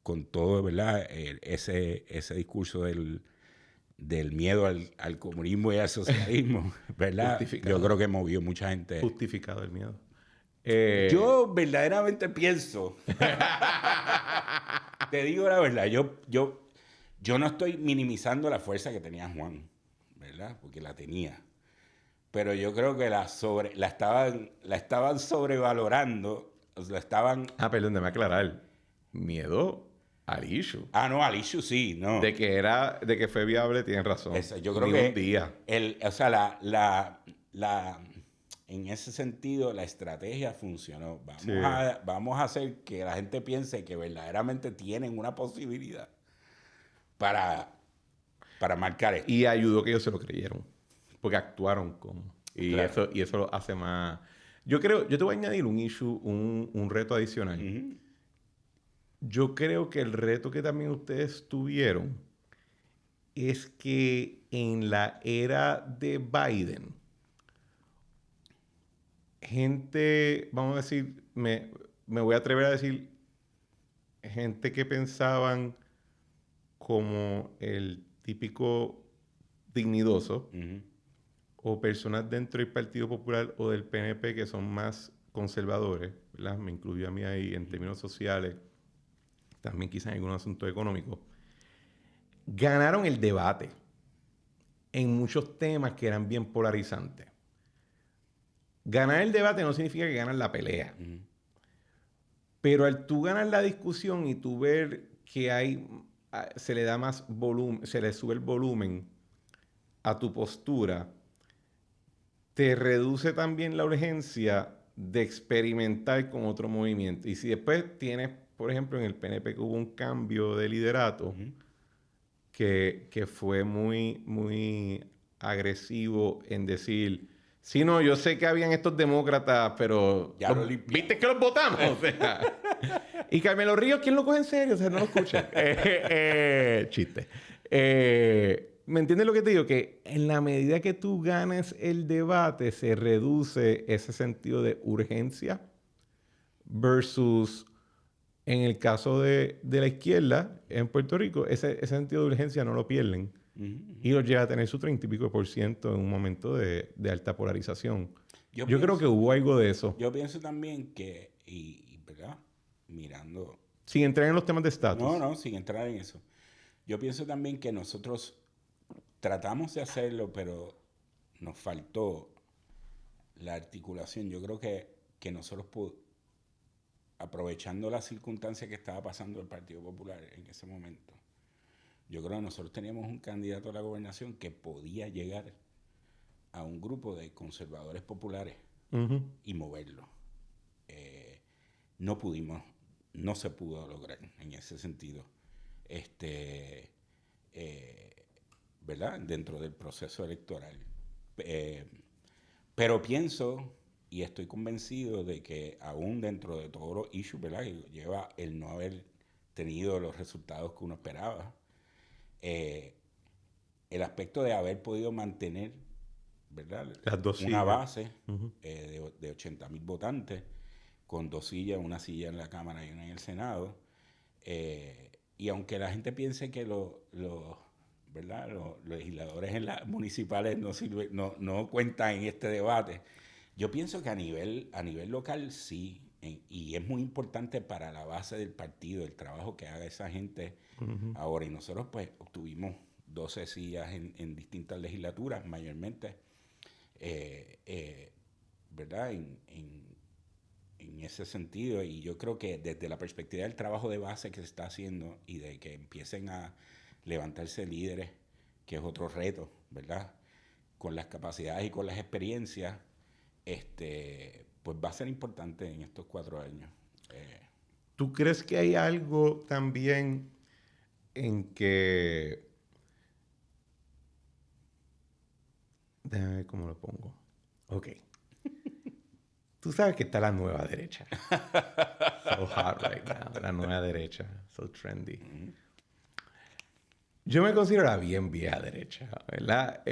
con todo, ¿verdad? Ese discurso del miedo al comunismo y al socialismo, ¿verdad? Yo creo que movió mucha gente. Justificado el miedo. Yo verdaderamente pienso, te digo la verdad, yo no estoy minimizando la fuerza que tenía Juan, ¿verdad? Porque la tenía. Pero yo creo que la estaban sobrevalorando, la estaban... Perdón, déjame aclarar. Miedo al issue. No, al issue sí, no. De que fue viable, tienen razón. Yo creo que... O sea, en ese sentido, la estrategia funcionó. Vamos a hacer que la gente piense que verdaderamente tienen una posibilidad para marcar esto. Y ayudó que ellos se lo creyeron. Porque actuaron como... Y, claro. eso lo hace más... Yo te voy a añadir un issue, un reto adicional. Uh-huh. Yo creo que el reto que también ustedes tuvieron es que en la era de Biden, gente, vamos a decir, me voy a atrever a decir, gente que pensaban como el típico dignidoso, uh-huh, o personas dentro del Partido Popular o del PNP que son más conservadores, ¿verdad? Me incluyo a mí ahí en términos sociales, también quizás en algún asunto económico, ganaron el debate en muchos temas que eran bien polarizantes. Ganar el debate no significa que ganas la pelea. Uh-huh. Pero al tú ganar la discusión y tú ver que se le da más volumen, se le sube el volumen a tu postura, te reduce también la urgencia de experimentar con otro movimiento. Y si después tienes, por ejemplo, en el PNP que hubo un cambio de liderato, uh-huh, que fue muy, muy agresivo en decir, sí, no, yo sé que habían estos demócratas, pero ¿viste que los votamos? O sea, y Carmelo Ríos, ¿quién lo coge en serio? O sea, no lo escuchan. Chiste. ¿Me entiendes lo que te digo? Que en la medida que tú ganes el debate, se reduce ese sentido de urgencia versus, en el caso de la izquierda en Puerto Rico, ese sentido de urgencia no lo pierden. Uh-huh. Y lo llega a tener su 30 y pico % en un momento de alta polarización. Yo creo que hubo algo de eso. Yo pienso también que, ¿verdad? Mirando... Sin entrar en los temas de estatus. No, sin entrar en eso. Yo pienso también que nosotros tratamos de hacerlo, pero nos faltó la articulación. Yo creo que nosotros, aprovechando la circunstancia que estaba pasando el Partido Popular en ese momento, yo creo que nosotros teníamos un candidato a la gobernación que podía llegar a un grupo de conservadores populares y moverlo. No pudimos, no se pudo lograr en ese sentido. ¿Verdad? Dentro del proceso electoral. Pero pienso y estoy convencido de que aún dentro de todos los issues, ¿verdad?, que lleva el no haber tenido los resultados que uno esperaba, el aspecto de haber podido mantener, ¿verdad?, una base de 80,000 votantes con 2 sillas, una silla en la Cámara y una en el Senado, y aunque la gente piense que ¿verdad?, los legisladores municipales no cuentan en este debate, yo pienso que a nivel local sí, y es muy importante para la base del partido el trabajo que haga esa gente ahora. Y nosotros pues obtuvimos 12 sillas en distintas legislaturas, mayormente, ¿verdad?, en ese sentido. Y yo creo que desde la perspectiva del trabajo de base que se está haciendo y de que empiecen a levantarse líderes, que es otro reto, ¿verdad?, con las capacidades y con las experiencias, pues va a ser importante en estos 4 años. ¿Tú crees que hay algo también en que... Déjame ver cómo lo pongo. Ok. Tú sabes que está la nueva derecha. So hot right now. La nueva derecha. So trendy. Yo me considero la bien vieja derecha, ¿verdad?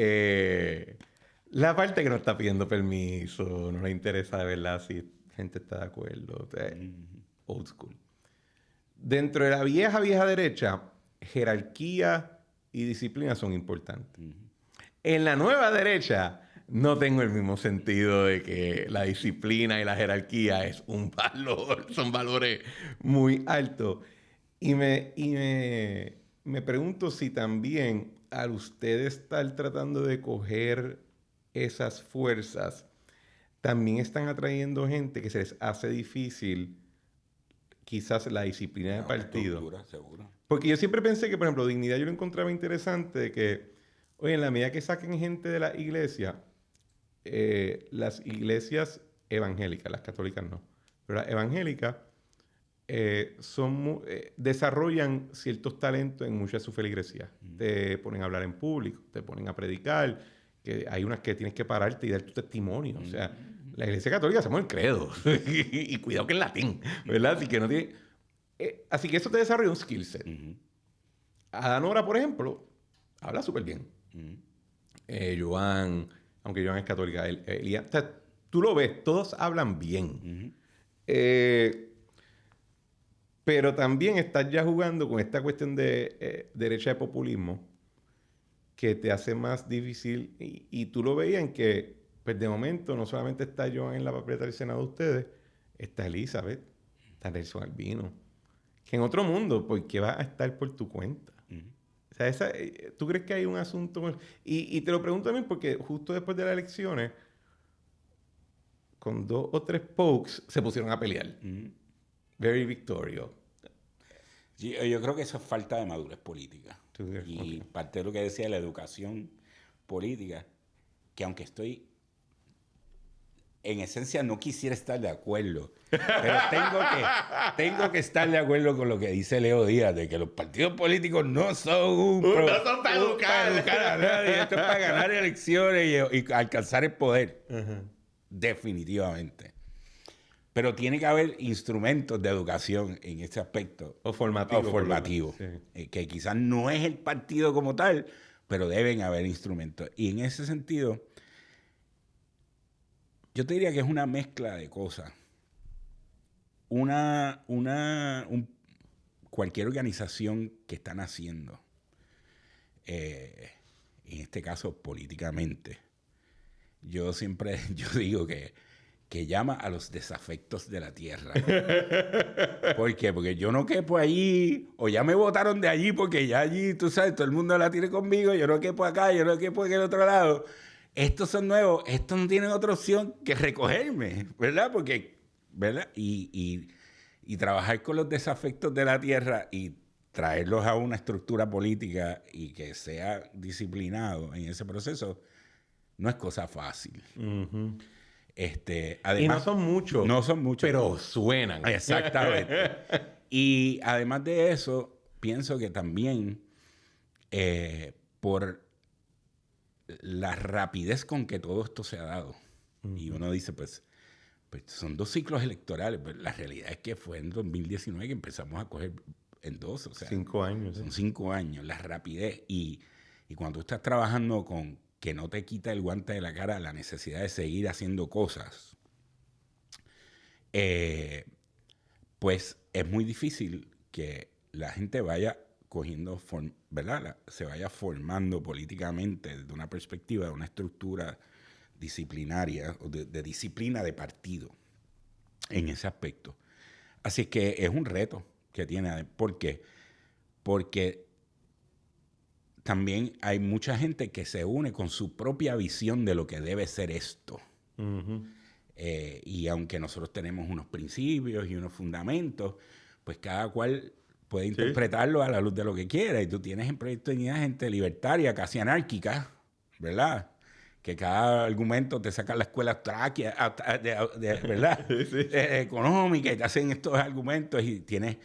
La parte que no está pidiendo permiso, no le interesa de verdad si gente está de acuerdo. Old school. Dentro de la vieja derecha, jerarquía y disciplina son importantes. En la nueva derecha, no tengo el mismo sentido de que la disciplina y la jerarquía es un valor, son valores muy altos. Y me pregunto si también al ustedes estar tratando de coger esas fuerzas, también están atrayendo gente que se les hace difícil quizás la disciplina de partido. Seguro. Porque yo siempre pensé que, por ejemplo, Dignidad yo lo encontraba interesante de que, oye, en la medida que saquen gente de la iglesia, las iglesias evangélicas, las católicas no, pero las evangélicas desarrollan ciertos talentos en muchas de sus feligresías. Te ponen a hablar en público, te ponen a predicar, que hay unas que tienes que pararte y dar tu testimonio. O sea, la iglesia católica hacemos el credo. Y cuidado que es latín, ¿verdad? Así que no tiene... así que eso te desarrolla un skill set. Adanora, por ejemplo, habla súper bien. Joan, aunque Joan es católica, Elías, o sea, tú lo ves, todos hablan bien. Pero también estás ya jugando con esta cuestión de derecha de populismo que te hace más difícil. Y tú lo veías en que, pues de momento, no solamente está Joan en la papeleta del Senado de ustedes, está Elizabeth, está Nelson Albino. Que en otro mundo, porque vas a estar por tu cuenta. O sea, ¿tú crees que hay un asunto? Y te lo pregunto también porque justo después de las elecciones, con 2 o 3 pokes, se pusieron a pelear. Very victorious. Yo creo que eso es falta de madurez política. Y parte de lo que decía la educación política, que aunque estoy en esencia no quisiera estar de acuerdo, pero tengo que estar de acuerdo con lo que dice Leo Díaz, de que los partidos políticos no son no son para educar a nadie, esto es para ganar elecciones y alcanzar el poder. Definitivamente. Pero tiene que haber instrumentos de educación en este aspecto. O formativo. Sí. Que quizás no es el partido como tal, pero deben haber instrumentos. Y en ese sentido, yo te diría que es una mezcla de cosas. Cualquier organización que están haciendo, en este caso políticamente, yo digo que llama a los desafectos de la tierra. ¿Por qué? Porque yo no quepo allí, o ya me votaron de allí porque ya allí, tú sabes, todo el mundo la tiene conmigo, yo no quepo acá, yo no quepo en el otro lado. Estos son nuevos, estos no tienen otra opción que recogerme, ¿verdad? Porque, ¿verdad? Y trabajar con los desafectos de la tierra y traerlos a una estructura política y que sea disciplinado en ese proceso no es cosa fácil. Ujú. Además, Y no son muchos. No son muchos. Pero suenan. Exactamente. Y además de eso, pienso que también por la rapidez con que todo esto se ha dado. Y uno dice, pues son 2 ciclos electorales, pero la realidad es que fue en 2019 que empezamos a coger en 2, o sea, 5 años. son 5 años, la rapidez. Y cuando tú estás trabajando con que no te quita el guante de la cara la necesidad de seguir haciendo cosas, pues es muy difícil que la gente vaya cogiendo, ¿verdad? Se vaya formando políticamente desde una perspectiva de una estructura disciplinaria o de disciplina de partido en ese aspecto. Así que es un reto que tiene. ¿Por qué? Porque también hay mucha gente que se une con su propia visión de lo que debe ser esto. Uh-huh. Y aunque nosotros tenemos unos principios y unos fundamentos, pues cada cual puede interpretarlo a la luz de lo que quiera. Y tú tienes en Proyecto de Dignidad gente libertaria, casi anárquica, ¿verdad? Que cada argumento te saca la escuela austríaca, ¿verdad? Sí. Económica, y te hacen estos argumentos y tienes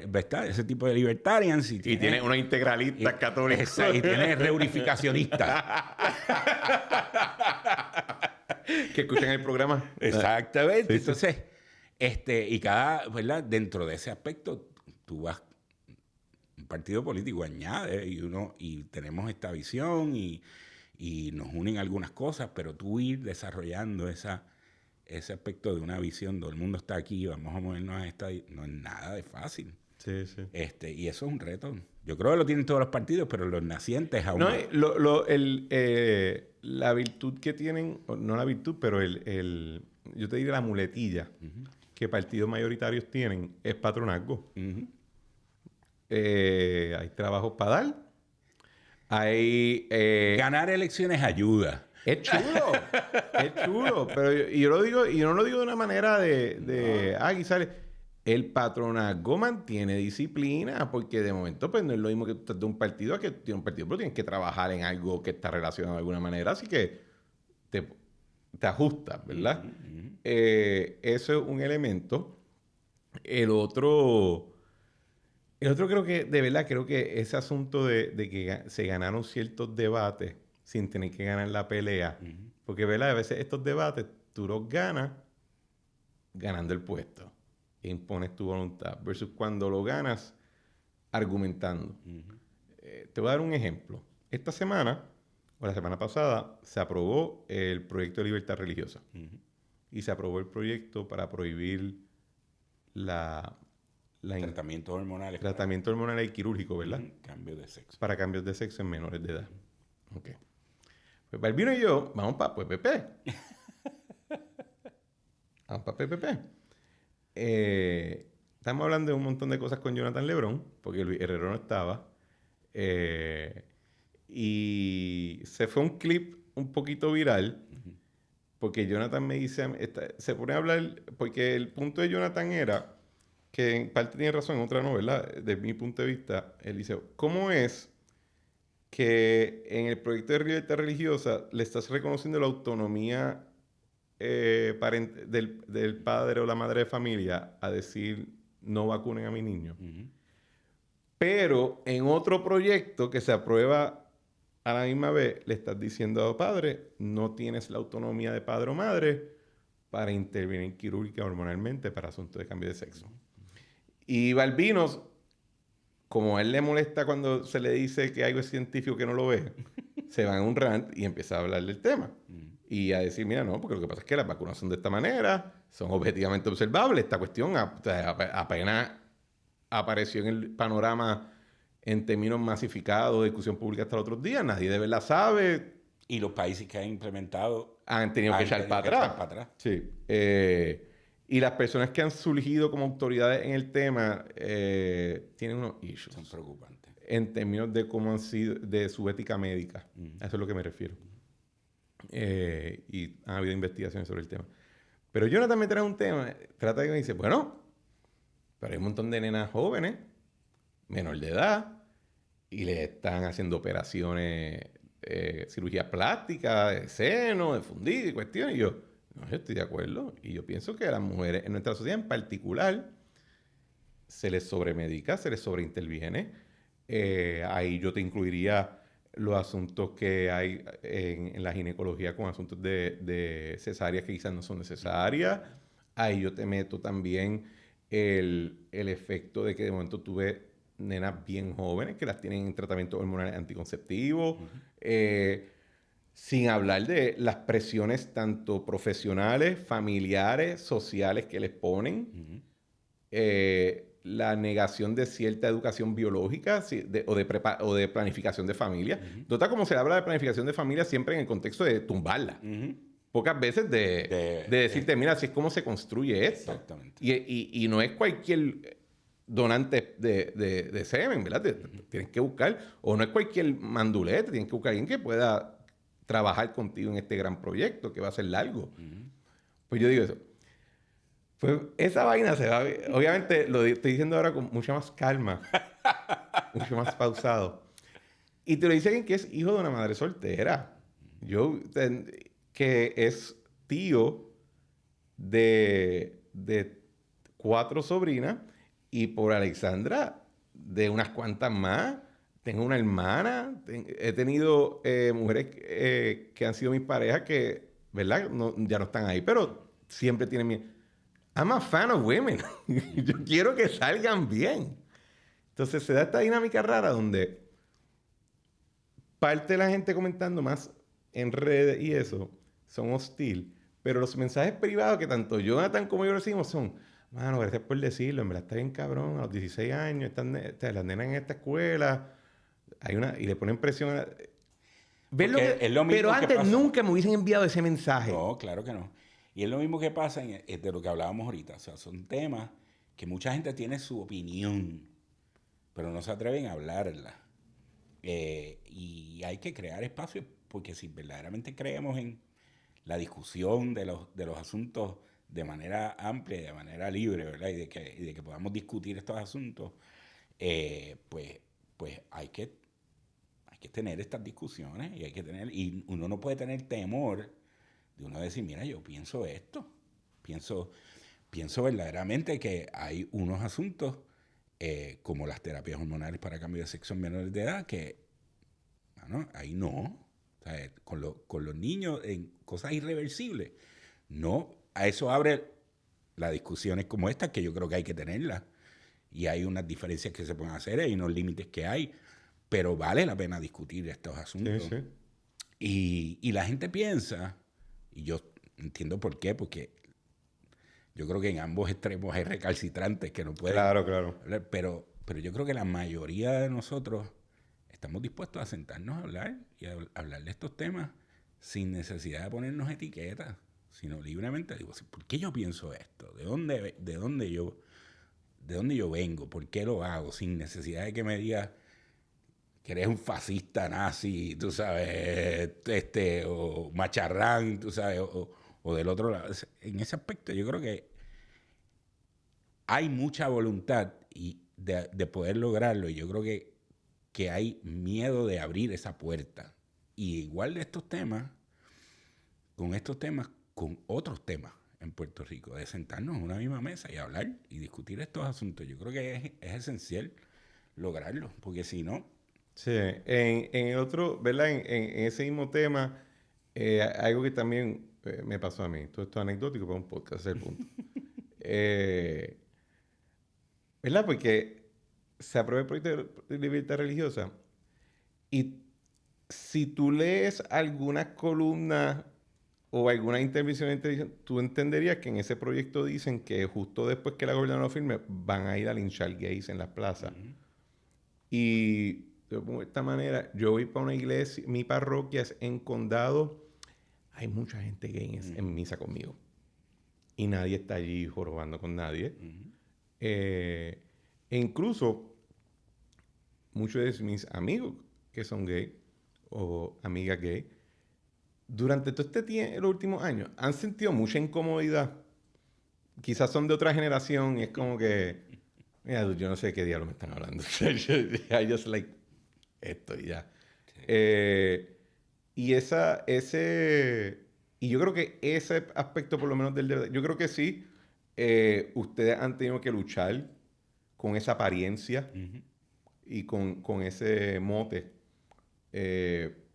¿verdad? Ese tipo de libertarians. Y tienes una integralista católica. Y tienes reunificacionistas. Que escuchan el programa. Exactamente. Sí, entonces, y cada, ¿verdad? Dentro de ese aspecto, tú vas, un partido político añade y tenemos esta visión y nos unen algunas cosas, pero tú ir desarrollando ese aspecto de una visión, todo el mundo está aquí, vamos a movernos a esta, no es nada de fácil. Sí, sí. Y eso es un reto. Yo creo que lo tienen todos los partidos, pero los nacientes aún no. La virtud que tienen, no la virtud, pero yo te diría la muletilla que partidos mayoritarios tienen es patronazgo. Hay trabajos para dar. Hay... ganar elecciones ayuda. Es chulo, es chulo. Pero yo lo digo, y yo no lo digo de una manera quizás el patronazgo mantiene disciplina, porque de momento pues no es lo mismo que tú estás de un partido a que tú tienes un partido, pero tienes que trabajar en algo que está relacionado de alguna manera, así que te ajustas, ¿verdad? Eso es un elemento. El otro creo que, de verdad, creo que ese asunto de que se ganaron ciertos debates sin tener que ganar la pelea. Porque, ¿verdad? A veces estos debates tú los ganas ganando el puesto. Impones tu voluntad. Versus cuando lo ganas argumentando. Te voy a dar un ejemplo. Esta semana, o la semana pasada, se aprobó el proyecto de libertad religiosa. Y se aprobó el proyecto para prohibir tratamientos hormonales. Tratamiento hormonal y quirúrgico, ¿verdad? Cambio de sexo. Para cambios de sexo en menores de edad. Ok. Pues Balbino y yo vamos para PPP. Vamos para PPP. Estamos hablando de un montón de cosas con Jonathan Lebrón, porque Luis Herrero no estaba. Y se fue un clip un poquito viral, porque Jonathan me dice, se pone a hablar, porque el punto de Jonathan era, que en parte tiene razón, en otra no, ¿verdad? Desde mi punto de vista, él dice, ¿cómo es que en el proyecto de libertad religiosa le estás reconociendo la autonomía del padre o la madre de familia a decir no vacunen a mi niño? Pero en otro proyecto que se aprueba a la misma vez, le estás diciendo a padre, no tienes la autonomía de padre o madre para intervenir quirúrgica hormonalmente para asuntos de cambio de sexo. Y Balbinos, como a él le molesta cuando se le dice que algo es científico que no lo ve, se va en un rant y empieza a hablar del tema. Y a decir, mira, no, porque lo que pasa es que las vacunas son de esta manera, son objetivamente observables. Esta cuestión apenas apareció en el panorama en términos masificados de discusión pública hasta los otros días. Nadie de verdad sabe. Y los países que han implementado han tenido que echar para atrás. Sí. Y las personas que han surgido como autoridades en el tema tienen unos issues. Son preocupantes. En términos de cómo han sido, de su ética médica. A eso es lo que me refiero. Y han habido investigaciones sobre el tema. Pero Jonathan me trae un tema, trata de que me dice, bueno, pero hay un montón de nenas jóvenes menor de edad y le están haciendo operaciones, cirugía plástica, de seno, de fundido y cuestiones. Y yo estoy de acuerdo. Y yo pienso que a las mujeres, en nuestra sociedad en particular, se les sobremedica, se les sobreinterviene. Ahí yo te incluiría los asuntos que hay en la ginecología con asuntos de cesáreas que quizás no son necesarias. Ahí yo te meto también el efecto de que de momento tuve nenas bien jóvenes que las tienen en tratamiento hormonal anticonceptivo. Sin hablar de las presiones tanto profesionales, familiares, sociales que les ponen. La negación de cierta educación biológica o de planificación de familia. Nota cómo se habla de planificación de familia siempre en el contexto de tumbarla. Pocas veces de decirte, mira, así es como se construye esto. Exactamente. Y no es cualquier donante de semen, ¿verdad? Tienes que buscar, o no es cualquier mandulete, tienes que buscar a alguien que pueda trabajar contigo en este gran proyecto que va a ser largo. Pues yo digo eso. Pues esa vaina se va... Obviamente lo estoy diciendo ahora con mucha más calma. Mucho más pausado. Y te lo dice alguien que es hijo de una madre soltera. Que es tío de 4 sobrinas y por Alexandra de unas cuantas más. Tengo una hermana. He tenido mujeres que han sido mis parejas que, ¿verdad? Ya no están ahí, pero siempre tienen mi... I'm a fan of women. Yo quiero que salgan bien. Entonces se da esta dinámica rara donde parte de la gente comentando más en redes y eso son hostil, pero los mensajes privados que tanto Jonathan como yo recibimos son, mano, gracias por decirlo, en verdad está bien cabrón, a los 16 años están las nenas en esta escuela, y le ponen presión a... Es lo mismo pero antes pasa. nunca me hubiesen enviado ese mensaje. No, claro que no. Y es lo mismo que pasa de lo que hablábamos ahorita. O sea, son temas que mucha gente tiene su opinión, pero no se atreven a hablarla. Y hay que crear espacios, porque si verdaderamente creemos en la discusión de los asuntos de manera amplia y de manera libre, ¿verdad? Y de que podamos discutir estos asuntos, pues hay que tener estas discusiones y uno no puede tener temor de uno decir, mira, yo pienso esto. Pienso verdaderamente que hay unos asuntos como las terapias hormonales para cambio de sexo en menores de edad que, bueno, ahí no. O sea, con los niños en cosas irreversibles. No, a eso abre las discusiones como estas que yo creo que hay que tenerlas. Y hay unas diferencias que se pueden hacer, hay unos límites que hay, pero vale la pena discutir estos asuntos. Sí, sí. Y la gente piensa... Y yo entiendo por qué, porque yo creo que en ambos extremos hay recalcitrantes que no pueden... Claro. Pero yo creo que la mayoría de nosotros estamos dispuestos a sentarnos a hablar y a hablar de estos temas sin necesidad de ponernos etiquetas, sino libremente. Digo, ¿por qué yo pienso esto? ¿De dónde yo vengo? ¿Por qué lo hago? Sin necesidad de que me digas que eres un fascista nazi, tú sabes, o macharrán, tú sabes, o del otro lado. En ese aspecto yo creo que hay mucha voluntad de poder lograrlo, y yo creo que hay miedo de abrir esa puerta. Y igual de estos temas, con otros temas en Puerto Rico, de sentarnos en una misma mesa y hablar y discutir estos asuntos. Yo creo que es esencial lograrlo, porque si no... Sí, en el otro, ¿verdad? En ese mismo tema, algo que también me pasó a mí. Todo esto es anecdótico para un podcast, ese es el punto. ¿Verdad? Porque se aprueba el proyecto de libertad religiosa y si tú lees algunas columnas o alguna intervención en televisión, tú entenderías que en ese proyecto dicen que justo después que la gobernadora lo firme, van a ir a linchar gays en las plazas. Y... de esta manera, yo voy para una iglesia, mi parroquia es en condado, hay mucha gente gay en misa conmigo. Y nadie está allí jorobando con nadie. E incluso, muchos de mis amigos que son gay, o amigas gay, durante todo este tiempo, los últimos años, han sentido mucha incomodidad. Quizás son de otra generación y es como que... Mira, yo no sé de qué diablo me están hablando. I just like esto y ya. Sí. Y yo creo que ese aspecto, por lo menos del debate, yo creo que sí, ustedes han tenido que luchar con esa apariencia Ujú. y con ese mote.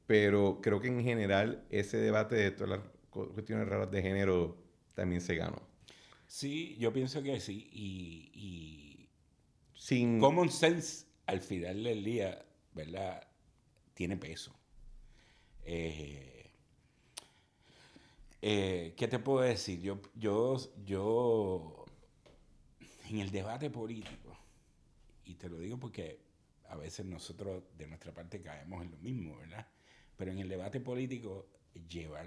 Pero creo que en general ese debate de todas las cuestiones raras de género también se ganó. Sí, yo pienso que sí. Y Sin... common sense al final del día, ¿verdad? Tiene peso. Eh, ¿Qué te puedo decir? Yo, en el debate político, y te lo digo porque a veces nosotros de nuestra parte caemos en lo mismo, ¿verdad? Pero en el debate político, llevar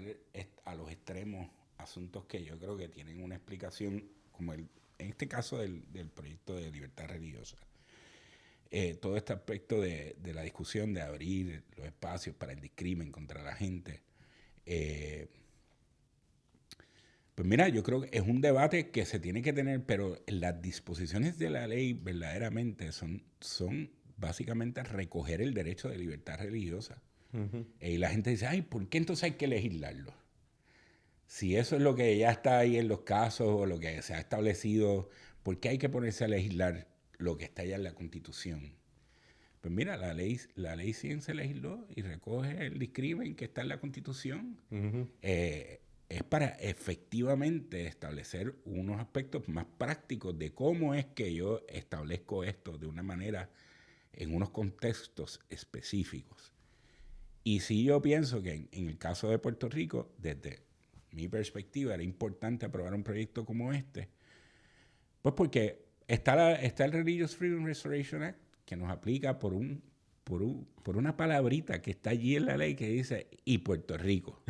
a los extremos asuntos que yo creo que tienen una explicación, como en este caso del proyecto de libertad religiosa. Todo este aspecto de la discusión de abrir los espacios para el discrimen contra la gente. Pues mira, yo creo que es un debate que se tiene que tener, pero las disposiciones de la ley verdaderamente son básicamente recoger el derecho de libertad religiosa. Y la gente dice, ay, ¿por qué entonces hay que legislarlo? Si eso es lo que ya está ahí en los casos o lo que se ha establecido, ¿por qué hay que ponerse a legislar lo que está ya en la Constitución? Pues mira, la ley 100 se legisló y recoge el discrimen que está en la Constitución. Es para efectivamente establecer unos aspectos más prácticos de cómo es que yo establezco esto de una manera en unos contextos específicos. Y sí, yo pienso que en el caso de Puerto Rico, desde mi perspectiva, era importante aprobar un proyecto como este, pues porque está el Religious Freedom Restoration Act, que nos aplica por una palabrita que está allí en la ley que dice y Puerto Rico.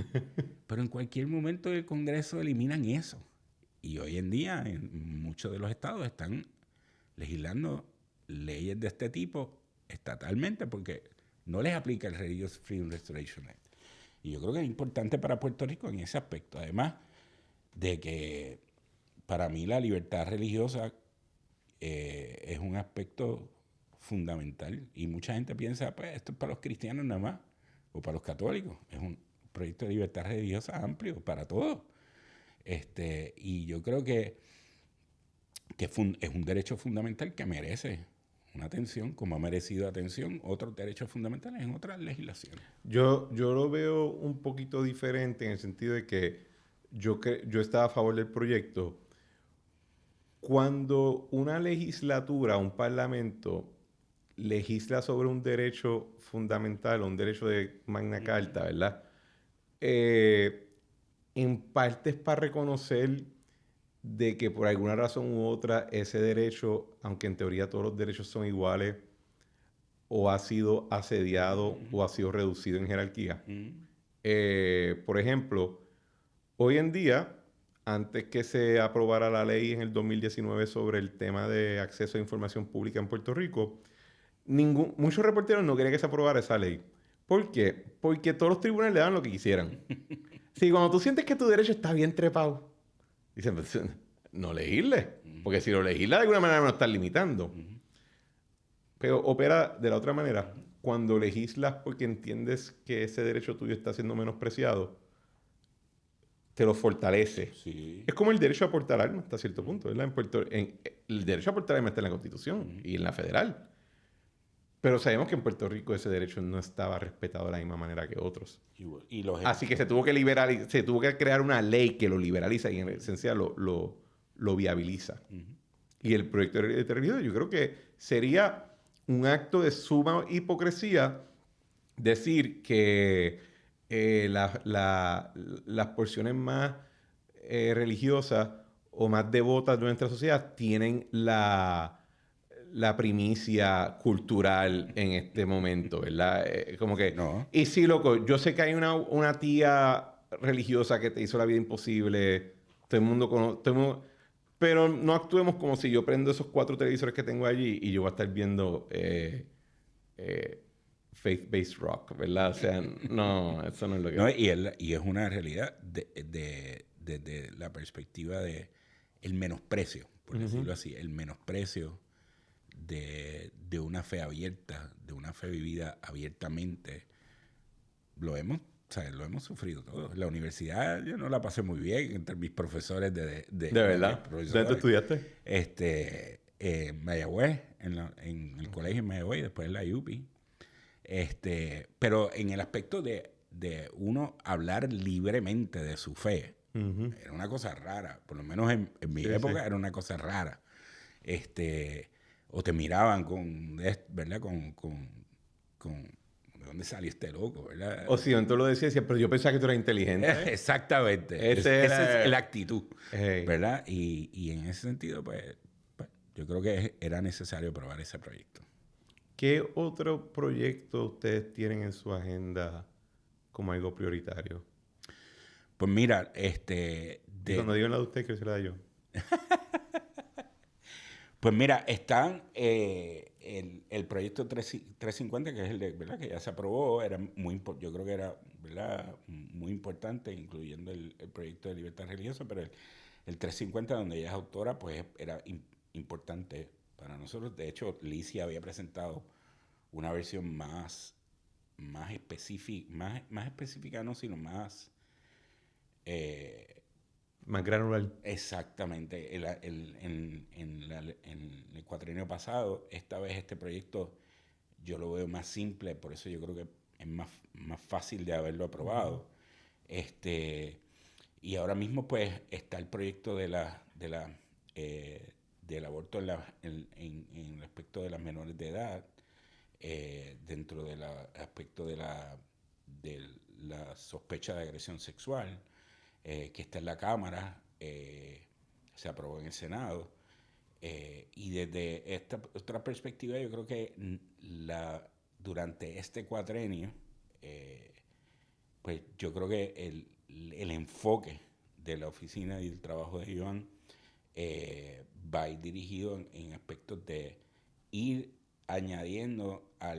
Pero en cualquier momento del Congreso eliminan eso. Y hoy en día en muchos de los estados están legislando leyes de este tipo estatalmente porque no les aplica el Religious Freedom Restoration Act. Y yo creo que es importante para Puerto Rico en ese aspecto. Además de que para mí la libertad religiosa es un aspecto fundamental. Y mucha gente piensa, pues esto es para los cristianos nada más, o para los católicos. Es un proyecto de libertad religiosa amplio para todos. Y yo creo que es un derecho fundamental que merece una atención, como ha merecido atención otros derechos fundamentales en otras legislaciones. Yo lo veo un poquito diferente en el sentido de que yo estaba a favor del proyecto. Cuando una legislatura, un parlamento, legisla sobre un derecho fundamental o un derecho de Magna Carta, ¿verdad? En parte es para reconocer de que por alguna razón u otra ese derecho, aunque en teoría todos los derechos son iguales, o ha sido asediado o ha sido reducido en jerarquía. Por ejemplo, hoy en día, antes que se aprobara la ley en el 2019 sobre el tema de acceso a información pública en Puerto Rico, muchos reporteros no querían que se aprobara esa ley. ¿Por qué? Porque todos los tribunales le dan lo que quisieran. Sí, cuando tú sientes que tu derecho está bien trepado, dicen, pues, no legisle. Porque si lo legisla, de alguna manera me lo estás limitando. Pero opera de la otra manera. Cuando legislas porque entiendes que ese derecho tuyo está siendo menospreciado, te lo fortalece. Sí. Es como el derecho a portar armas hasta cierto punto, ¿verdad? El derecho a portar armas está en la Constitución y en la federal. Pero sabemos que en Puerto Rico ese derecho no estaba respetado de la misma manera que otros. Así que se tuvo que crear una ley que lo liberaliza y en esencia lo viabiliza. Y el proyecto de religión, yo creo que sería un acto de suma hipocresía decir que las porciones más religiosas o más devotas de nuestra sociedad tienen la primicia cultural en este momento, ¿verdad? Como que... No. Y sí, loco, yo sé que hay una tía religiosa que te hizo la vida imposible, todo el mundo... Pero no actuemos como si yo prendo esos 4 televisores que tengo allí y yo voy a estar viendo faith-based rock, ¿verdad? O sea, no, eso no es lo que... No, y es una realidad desde la perspectiva de el menosprecio, por decirlo así, el menosprecio de una fe abierta, de una fe vivida abiertamente, lo hemos sufrido todos. En la universidad yo no la pasé muy bien entre mis profesores ¿De verdad? ¿Dónde tú estudiaste? En Mayagüez, en el colegio en Mayagüez, después en la UPI. Pero en el aspecto de uno hablar libremente de su fe, era una cosa rara. Por lo menos en mi época era una cosa rara. O te miraban ¿verdad? ¿De dónde salió este loco, verdad? O si tú lo decías, pero yo pensaba que tú eras inteligente. Exactamente. Esa es la actitud, ¿verdad? Y en ese sentido, pues, yo creo que era necesario probar ese proyecto. ¿Qué otro proyecto ustedes tienen en su agenda como algo prioritario? Pues mira, cuando digo la de usted, quiero decir la de yo. Pues mira, están el proyecto 350, que es el de, ¿verdad? Que ya se aprobó, yo creo que era, ¿verdad? Muy importante, incluyendo el proyecto de libertad religiosa, pero el 350, donde ella es autora, pues era importante para nosotros. De hecho, Licia había presentado una versión más específica, no, sino más... más granular. Exactamente. En el cuatrienio pasado, esta vez este proyecto yo lo veo más simple, por eso yo creo que es más fácil de haberlo aprobado. Y ahora mismo pues está el proyecto del aborto en respecto de las menores de edad, dentro del aspecto de la sospecha de agresión sexual, que está en la Cámara, se aprobó en el Senado. Y desde esta otra perspectiva, yo creo que durante este cuatrenio, pues yo creo que el enfoque de la oficina y el trabajo de Iván va a ir dirigido en aspectos de ir añadiendo a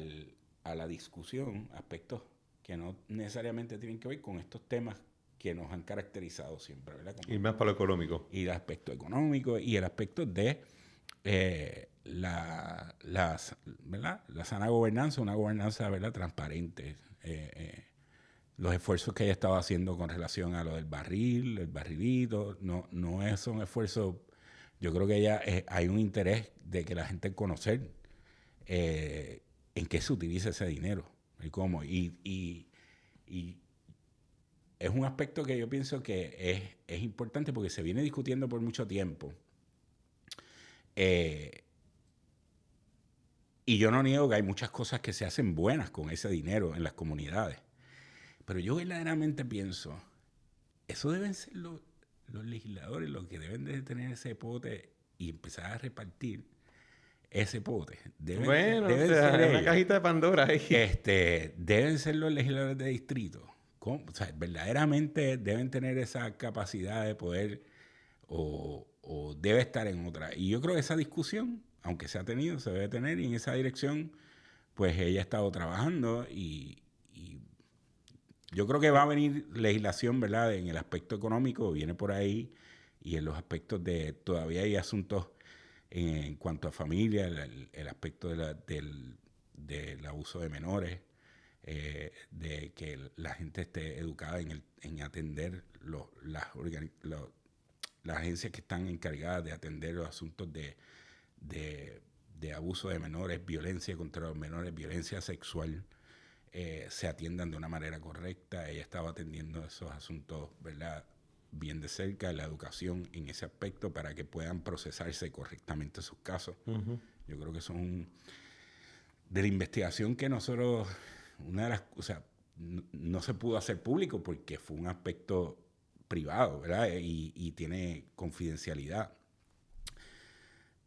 la discusión aspectos que no necesariamente tienen que ver con estos temas que nos han caracterizado siempre, ¿verdad? Y más para lo económico. Y el aspecto económico y el aspecto de ¿verdad? La sana gobernanza, una gobernanza, ¿verdad? Transparente. Los esfuerzos que ella estaba haciendo con relación a lo del barril, el barrilito, no es un esfuerzo. Yo creo que hay un interés de que la gente conocer en qué se utiliza ese dinero y cómo. Y es un aspecto que yo pienso que es importante porque se viene discutiendo por mucho tiempo. Y yo no niego que hay muchas cosas que se hacen buenas con ese dinero en las comunidades. Pero yo verdaderamente pienso, eso deben ser los legisladores los que deben de tener ese pote y empezar a repartir ese pote. Deben ser una cajita de Pandora ahí. Deben ser los legisladores de distrito. O sea, verdaderamente deben tener esa capacidad de poder o debe estar en otra. Y yo creo que esa discusión, aunque se ha tenido, se debe tener, y en esa dirección, pues ella ha estado trabajando y yo creo que va a venir legislación, ¿verdad? En el aspecto económico, viene por ahí, y en los aspectos todavía hay asuntos en cuanto a familia, el aspecto del abuso de menores, de que la gente esté educada en atender las agencias que están encargadas de atender los asuntos de abuso de menores, violencia contra los menores, violencia sexual, se atiendan de una manera correcta. Ella estaba atendiendo esos asuntos, ¿verdad?, bien de cerca, la educación en ese aspecto para que puedan procesarse correctamente sus casos. Uh-huh. Yo creo que son de la investigación que nosotros, no se pudo hacer público porque fue un aspecto privado, ¿verdad? Y tiene confidencialidad.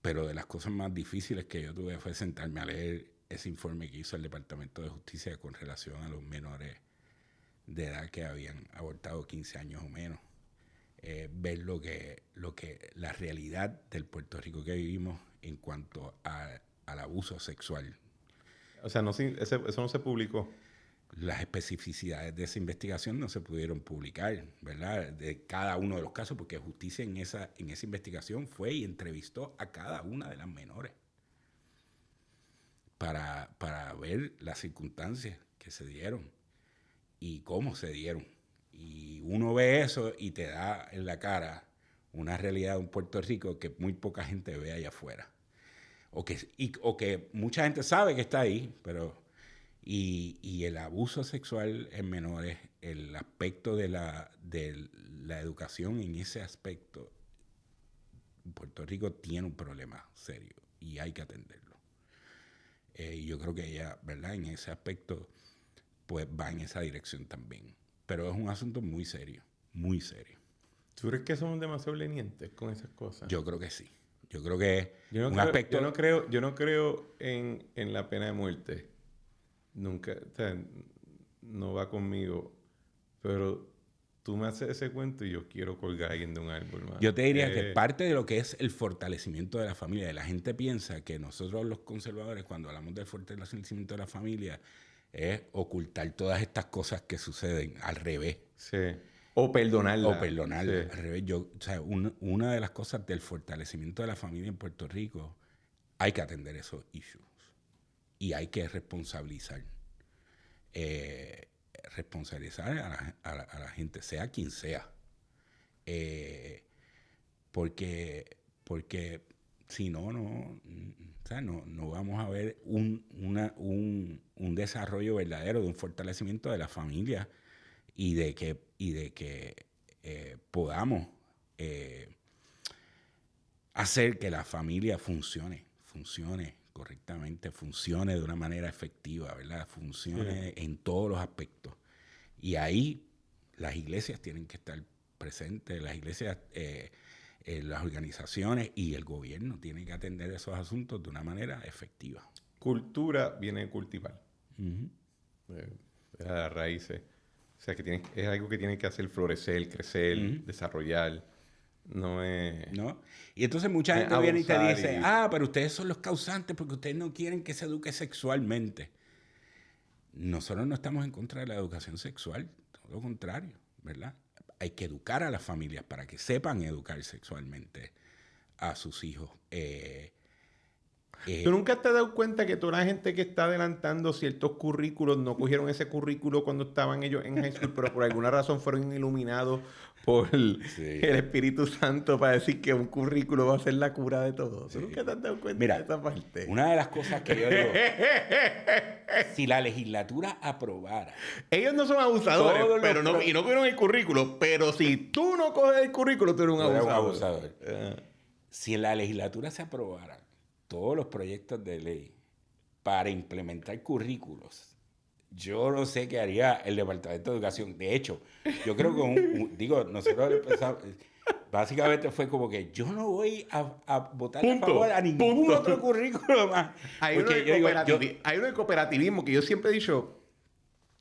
Pero de las cosas más difíciles que yo tuve fue sentarme a leer ese informe que hizo el Departamento de Justicia con relación a los menores de edad que habían abortado 15 años o menos. Ver la realidad del Puerto Rico que vivimos en cuanto al abuso sexual. O sea, eso no se publicó. Las especificidades de esa investigación no se pudieron publicar, ¿verdad? De cada uno de los casos, porque Justicia en esa investigación fue y entrevistó a cada una de las menores. para ver las circunstancias que se dieron y cómo se dieron. Y uno ve eso y te da en la cara una realidad de un Puerto Rico que muy poca gente ve allá afuera. O que mucha gente sabe que está ahí, pero... Y el abuso sexual en menores, el aspecto de la educación en ese aspecto, Puerto Rico tiene un problema serio y hay que atenderlo. Y yo creo que ella, ¿verdad? En ese aspecto, pues va en esa dirección también. Pero es un asunto muy serio, muy serio. ¿Tú crees que somos demasiado lenientes con esas cosas? Yo creo que sí. Yo creo que aspecto... Yo no creo en la pena de muerte. Nunca, o sea, no va conmigo, pero tú me haces ese cuento y yo quiero colgar a alguien de un árbol, man. Yo te diría que parte de lo que es el fortalecimiento de la familia, la gente piensa que nosotros los conservadores, cuando hablamos del fortalecimiento de la familia, es ocultar todas estas cosas que suceden al revés. Sí. O perdonarla. O perdonarla. Sí. Al revés. Una de las cosas del fortalecimiento de la familia en Puerto Rico, hay que atender esos issues. Y hay que responsabilizar. Responsabilizar a la gente, sea quien sea. Porque si no, no vamos a ver un desarrollo verdadero de un fortalecimiento de la familia y de que podamos hacer que la familia funcione correctamente, funcione de una manera efectiva, ¿verdad? Funcione en todos los aspectos. Y ahí las iglesias tienen que estar presentes, las iglesias, las organizaciones y el gobierno tienen que atender esos asuntos de una manera efectiva. Cultura viene de cultivar. Uh-huh. De las raíces. O sea, que es algo que tiene que hacer florecer, crecer, desarrollar. No es... ¿No? Y entonces mucha gente viene y te dice, pero ustedes son los causantes porque ustedes no quieren que se eduque sexualmente. Nosotros no estamos en contra de la educación sexual, todo lo contrario, ¿verdad? Hay que educar a las familias para que sepan educar sexualmente a sus hijos. ¿Tú nunca te has dado cuenta que toda la gente que está adelantando ciertos currículos no cogieron ese currículo cuando estaban ellos en high school, pero por alguna razón fueron iluminados por el Espíritu Santo para decir que un currículo va a ser la cura de todo? ¿Tú nunca te has dado cuenta de esa parte? Una de las cosas que yo digo, si la legislatura aprobara... Ellos no son abusadores, y no cogieron el currículo, pero si tú no coges el currículo, tú eres un abusador. Si en la legislatura se aprobara todos los proyectos de ley para implementar currículos, yo no sé qué haría el Departamento de Educación. De hecho, yo creo que nosotros empezamos, básicamente fue como que yo no voy a votar a favor a ningún otro currículo más. Hay uno de cooperativismo que yo siempre he dicho,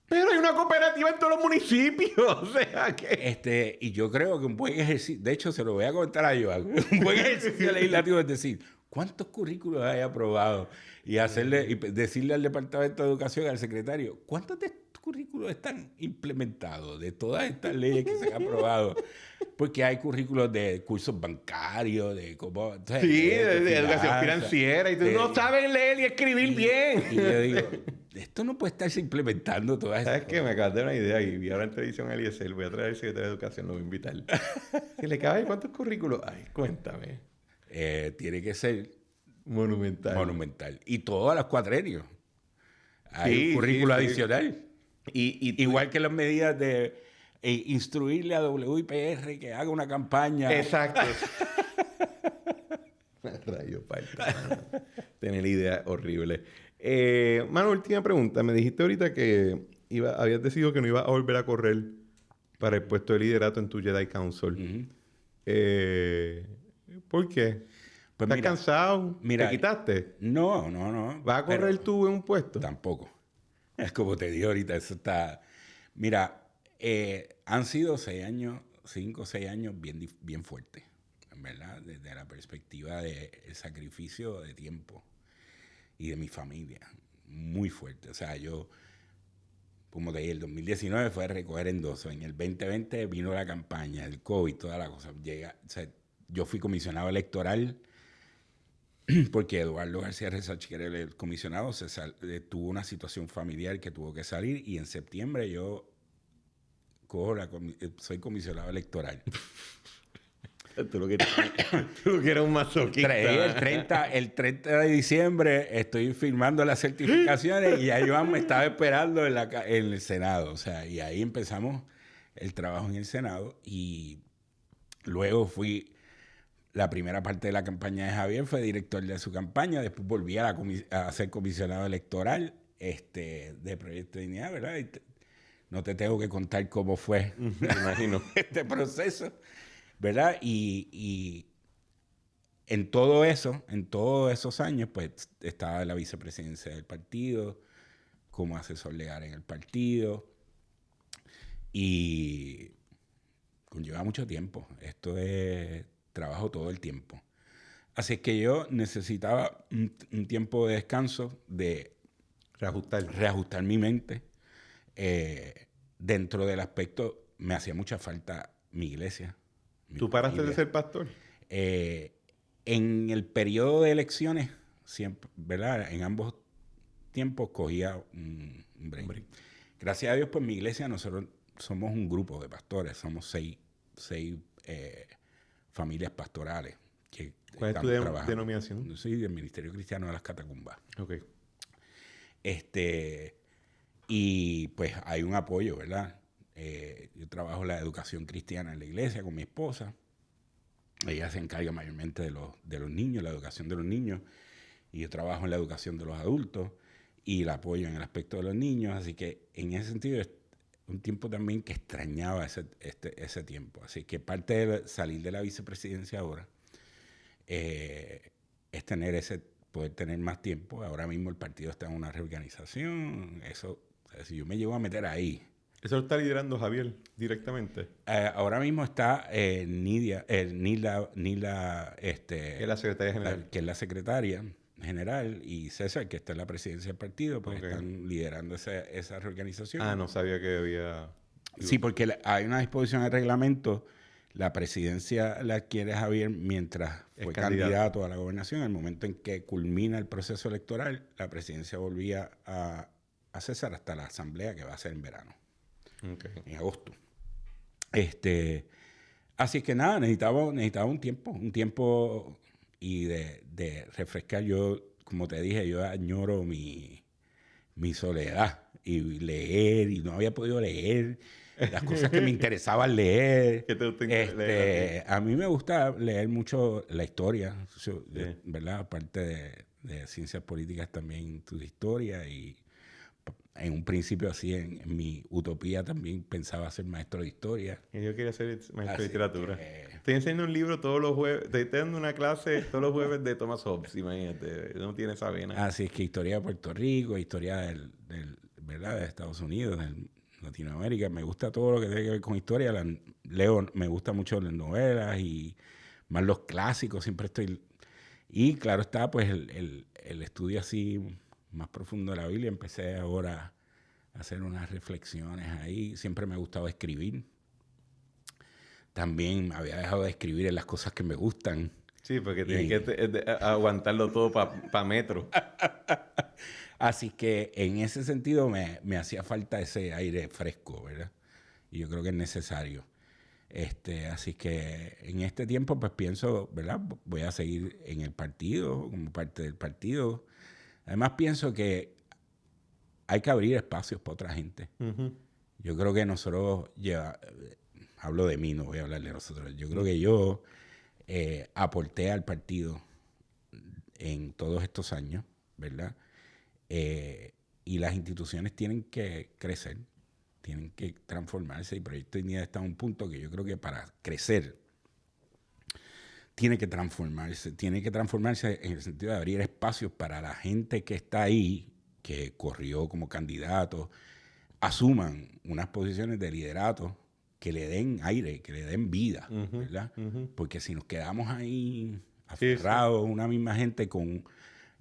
pero hay una cooperativa en todos los municipios. O sea que... Y yo creo que un buen ejercicio, de hecho se lo voy a contar a Joan, un buen ejercicio legislativo es decir, ¿cuántos currículos hay aprobados? Y decirle al Departamento de Educación, al secretario, ¿cuántos de estos currículos están implementados de todas estas leyes que se han aprobado? Porque hay currículos de cursos bancarios, de cómo... de educación financiera. Y tú no sabes leer y escribir bien. Y yo digo, esto no puede estarse implementando todas estas cosas. ¿Sabes qué? Me acabas de dar una idea y vi ahora en televisión a Eliezer. Voy a traer al secretario de Educación, lo voy a invitar. Si le cabe, ¿cuántos currículos? Ay, cuéntame. Tiene que ser monumental. Y todos los cuatrenios. Hay un currículo adicional. Igual que las medidas de instruirle a WIPR que haga una campaña. Exacto. Rayo parta. Tener idea horrible. Mano, última pregunta. Me dijiste ahorita que habías decidido que no ibas a volver a correr para el puesto de liderato en tu Jedi Council. ¿Por qué? Pues ¿estás cansado? ¿Te quitaste? No. ¿Vas a correr tú en un puesto? Tampoco. Es como te digo ahorita, eso está... Mira, han sido 5 o 6 años bien fuertes, ¿verdad? Desde la perspectiva del sacrificio de tiempo y de mi familia. Muy fuerte. O sea, yo, como te dije, el 2019 fue a recoger endoso. En el 2020 vino la campaña, el COVID, toda la cosa. Yo fui comisionado electoral porque Eduardo García Resach, que era el comisionado, tuvo una situación familiar que tuvo que salir, y en septiembre yo soy comisionado electoral. Tú lo que eras un masoquista. El 30 de diciembre estoy firmando las certificaciones y ahí me estaba esperando en el Senado. O sea, y ahí empezamos el trabajo en el Senado, y luego la primera parte de la campaña de Javier fue director de su campaña, después volví a ser comisionado electoral de Proyecto de Dignidad, ¿verdad? No te tengo que contar cómo fue, me imagino, este proceso, ¿verdad? Y en todos esos años, pues estaba en la vicepresidencia del partido, como asesor legal en el partido, y conlleva mucho tiempo. Esto es trabajo todo el tiempo. Así que yo necesitaba un tiempo de descanso, de reajustar mi mente. Dentro del aspecto, me hacía mucha falta mi iglesia. ¿Tú paraste de ser pastor? En el periodo de elecciones, siempre, ¿verdad? En ambos tiempos cogía un break. Gracias a Dios, pues mi iglesia, nosotros somos un grupo de pastores, somos seis familias pastorales. ¿Cuál es tu denominación? Yo soy del Ministerio Cristiano de las Catacumbas. Ok. Y pues hay un apoyo, ¿verdad? Yo trabajo en la educación cristiana en la iglesia con mi esposa. Ella se encarga mayormente de los niños, la educación de los niños. Y yo trabajo en la educación de los adultos y la apoyo en el aspecto de los niños. Así que en ese sentido es un tiempo también que extrañaba ese tiempo. Así que parte de salir de la vicepresidencia ahora es poder tener más tiempo. Ahora mismo el partido está en una reorganización. Eso, o sea, si yo me llego a meter ahí. ¿Eso lo está liderando Javier directamente? Ahora mismo está Nilda, que es la secretaria general. Que es la secretaria general, y César, que está en la presidencia del partido, pues están liderando esa reorganización. No sabía que había... Sí, porque hay una disposición del reglamento. La presidencia la adquiere Javier mientras fue candidato a la gobernación. En el momento en que culmina el proceso electoral, la presidencia volvía a César hasta la asamblea, que va a ser en verano. En agosto. Así que nada, necesitaba un tiempo y de refrescar. Yo, como te dije, yo añoro mi soledad y leer, y no había podido leer las cosas que me interesaban leer. ¿Qué te gusta leer? A mí me gusta leer mucho la historia, ¿verdad? Aparte de ciencias políticas, también estudio historia, y en un principio así, en mi utopía también pensaba ser maestro de historia. Yo quería ser maestro de literatura. Estoy enseñando un libro todos los jueves, estoy dando una clase todos los jueves de Thomas Hobbes, imagínate, no tiene esa vena. Así es que historia de Puerto Rico, historia ¿verdad? De Estados Unidos, de Latinoamérica. Me gusta todo lo que tiene que ver con historia. Me gusta mucho las novelas y más los clásicos, siempre estoy... Y claro está, pues el estudio así más profundo de la Biblia. Empecé ahora a hacer unas reflexiones ahí. Siempre me ha gustado escribir. También había dejado de escribir en las cosas que me gustan. Sí, porque tienes que aguantarlo todo para metro. Así que en ese sentido me hacía falta ese aire fresco, ¿verdad? Y yo creo que es necesario. Así que en este tiempo pues pienso, ¿verdad? Voy a seguir en el partido, como parte del partido. Además pienso que hay que abrir espacios para otra gente. Uh-huh. Yo creo que nosotros hablo de mí, no voy a hablar de nosotros. Yo creo que yo aporté al partido en todos estos años, ¿verdad? Y las instituciones tienen que crecer, tienen que transformarse, y Proyecto Dignidad está en un punto que yo creo que para crecer tiene que transformarse en el sentido de abrir espacios para la gente que está ahí, que corrió como candidato, asuman unas posiciones de liderato que le den aire, que le den vida, uh-huh, ¿verdad? Uh-huh. Porque si nos quedamos ahí aferrados, una misma gente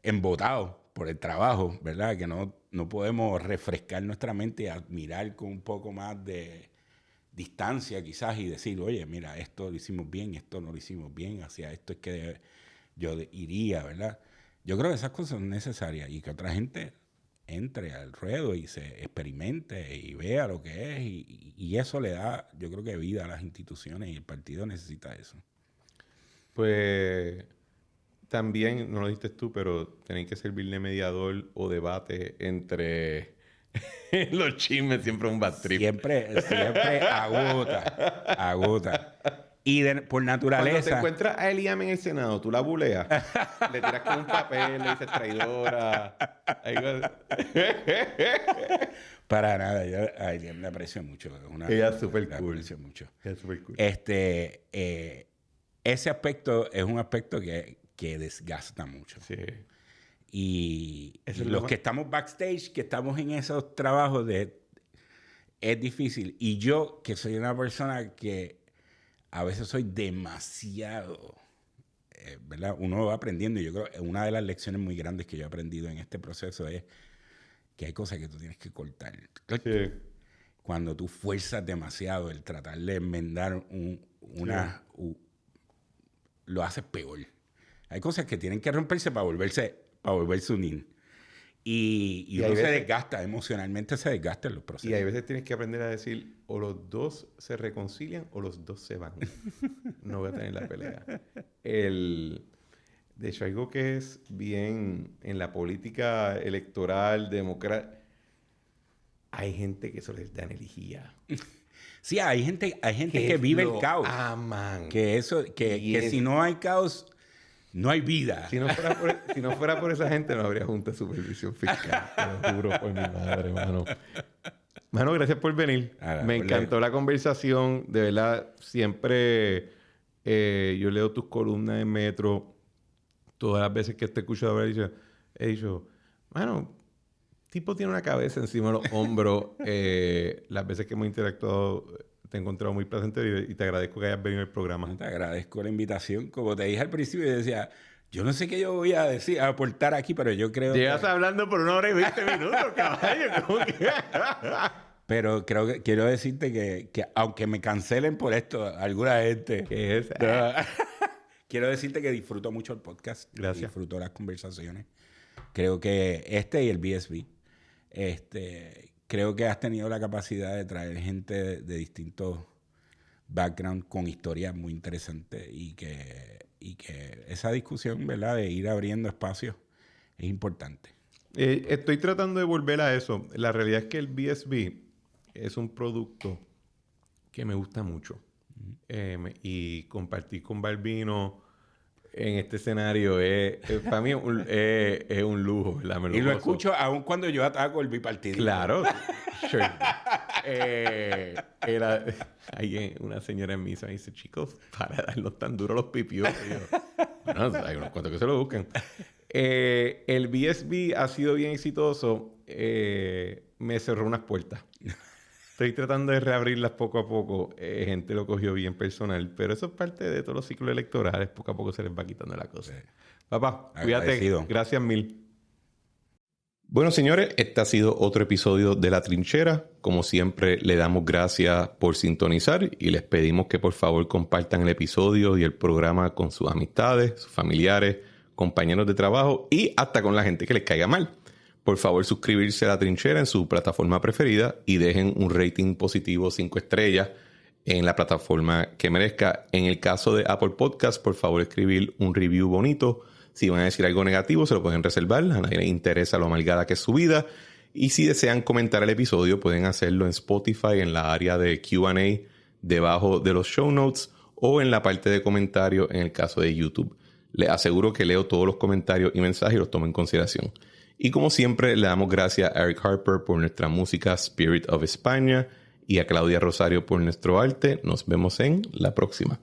embotados por el trabajo, ¿verdad? Que no podemos refrescar nuestra mente y admirar con un poco más de distancia quizás, y decir, oye, mira, esto lo hicimos bien, esto no lo hicimos bien, hacia esto es que yo iría, ¿verdad? Yo creo que esas cosas son necesarias y que otra gente entre al ruedo y se experimente y vea lo que es y eso le da, yo creo que vida a las instituciones y el partido necesita eso. Pues también, no lo dijiste tú, pero tenéis que servir de mediador o debate entre los chismes, siempre un bad trip. Siempre agota. Y por naturaleza... Cuando te encuentras a Eliam en el Senado, tú la buleas. Le tiras con un papel, le dices traidora. Para nada. Yo a Eliam le aprecio mucho. Ella es súper cool. Aprecio mucho. Ella es súper cool. Ese aspecto es un aspecto que desgasta mucho. Sí. Y los que estamos backstage, que estamos en esos trabajos, es difícil. Y yo, que soy una persona que a veces soy demasiado, ¿verdad? Uno va aprendiendo y yo creo que una de las lecciones muy grandes que yo he aprendido en este proceso es que hay cosas que tú tienes que cortar. Sí. Cuando tú fuerzas demasiado el tratar de enmendar lo haces peor. Hay cosas que tienen que romperse para volverse a unir. Y uno se desgasta, emocionalmente se desgasta en los procesos. Y hay veces tienes que aprender a decir, o los dos se reconcilian o los dos se van. No voy a tener la pelea. De hecho, algo que es bien en la política electoral, democrática, hay gente que eso les da energía. Sí, hay gente que vive el caos. Aman. Que si no hay caos, no hay vida. Si no fuera por esa gente, no habría Junta de Supervisión Fiscal. Te lo juro por mi madre, mano. Mano, gracias por venir. Me encantó la conversación. De verdad, siempre yo leo tus columnas en Metro. Todas las veces que te escucho hablar, he dicho, mano, tipo tiene una cabeza encima de los hombros. Las veces que hemos interactuado, te he encontrado muy placentero y te agradezco que hayas venido al programa. Te agradezco la invitación. Como te dije al principio, yo decía, yo no sé qué yo voy a decir, a aportar aquí, pero yo creo Llegas hablando por 1 hora y 20 minutos, caballo. ¿Cómo que? Pero quiero decirte que aunque me cancelen por esto, alguna gente... ¿Qué es? Quiero decirte que disfruto mucho el podcast. Gracias. Disfruto las conversaciones. Creo que y el BSB, creo que has tenido la capacidad de traer gente de distintos backgrounds con historias muy interesantes y que esa discusión, ¿verdad?, de ir abriendo espacios es importante. Estoy tratando de volver a eso. La realidad es que el BSB es un producto que me gusta mucho. Y compartir con Balbino en este escenario para mí es un lujo, ¿verdad? Y lo escucho aún cuando yo ataco el bipartidismo. Claro. Sure. Una señora en misa me dice, chicos, para darnos tan duro los pipios. Bueno, hay unos cuantos que se lo busquen. El BSB ha sido bien exitoso. Me cerró unas puertas. Estoy tratando de reabrirlas poco a poco. Gente lo cogió bien personal. Pero eso es parte de todos los ciclos electorales. Poco a poco se les va quitando la cosa. Sí. Papá, cuídate. Gracias mil. Bueno, señores, este ha sido otro episodio de La Trinchera. Como siempre, le damos gracias por sintonizar y les pedimos que por favor compartan el episodio y el programa con sus amistades, sus familiares, compañeros de trabajo y hasta con la gente que les caiga mal. Por favor, suscribirse a La Trinchera en su plataforma preferida y dejen un rating positivo 5 estrellas en la plataforma que merezca. En el caso de Apple Podcast, por favor, escribir un review bonito. Si van a decir algo negativo, se lo pueden reservar. A nadie le interesa lo amargada que es su vida. Y si desean comentar el episodio, pueden hacerlo en Spotify, en la área de Q&A, debajo de los show notes, o en la parte de comentarios en el caso de YouTube. Les aseguro que leo todos los comentarios y mensajes y los tomo en consideración. Y como siempre, le damos gracias a Eric Harper por nuestra música Spirit of España y a Claudia Rosario por nuestro arte. Nos vemos en la próxima.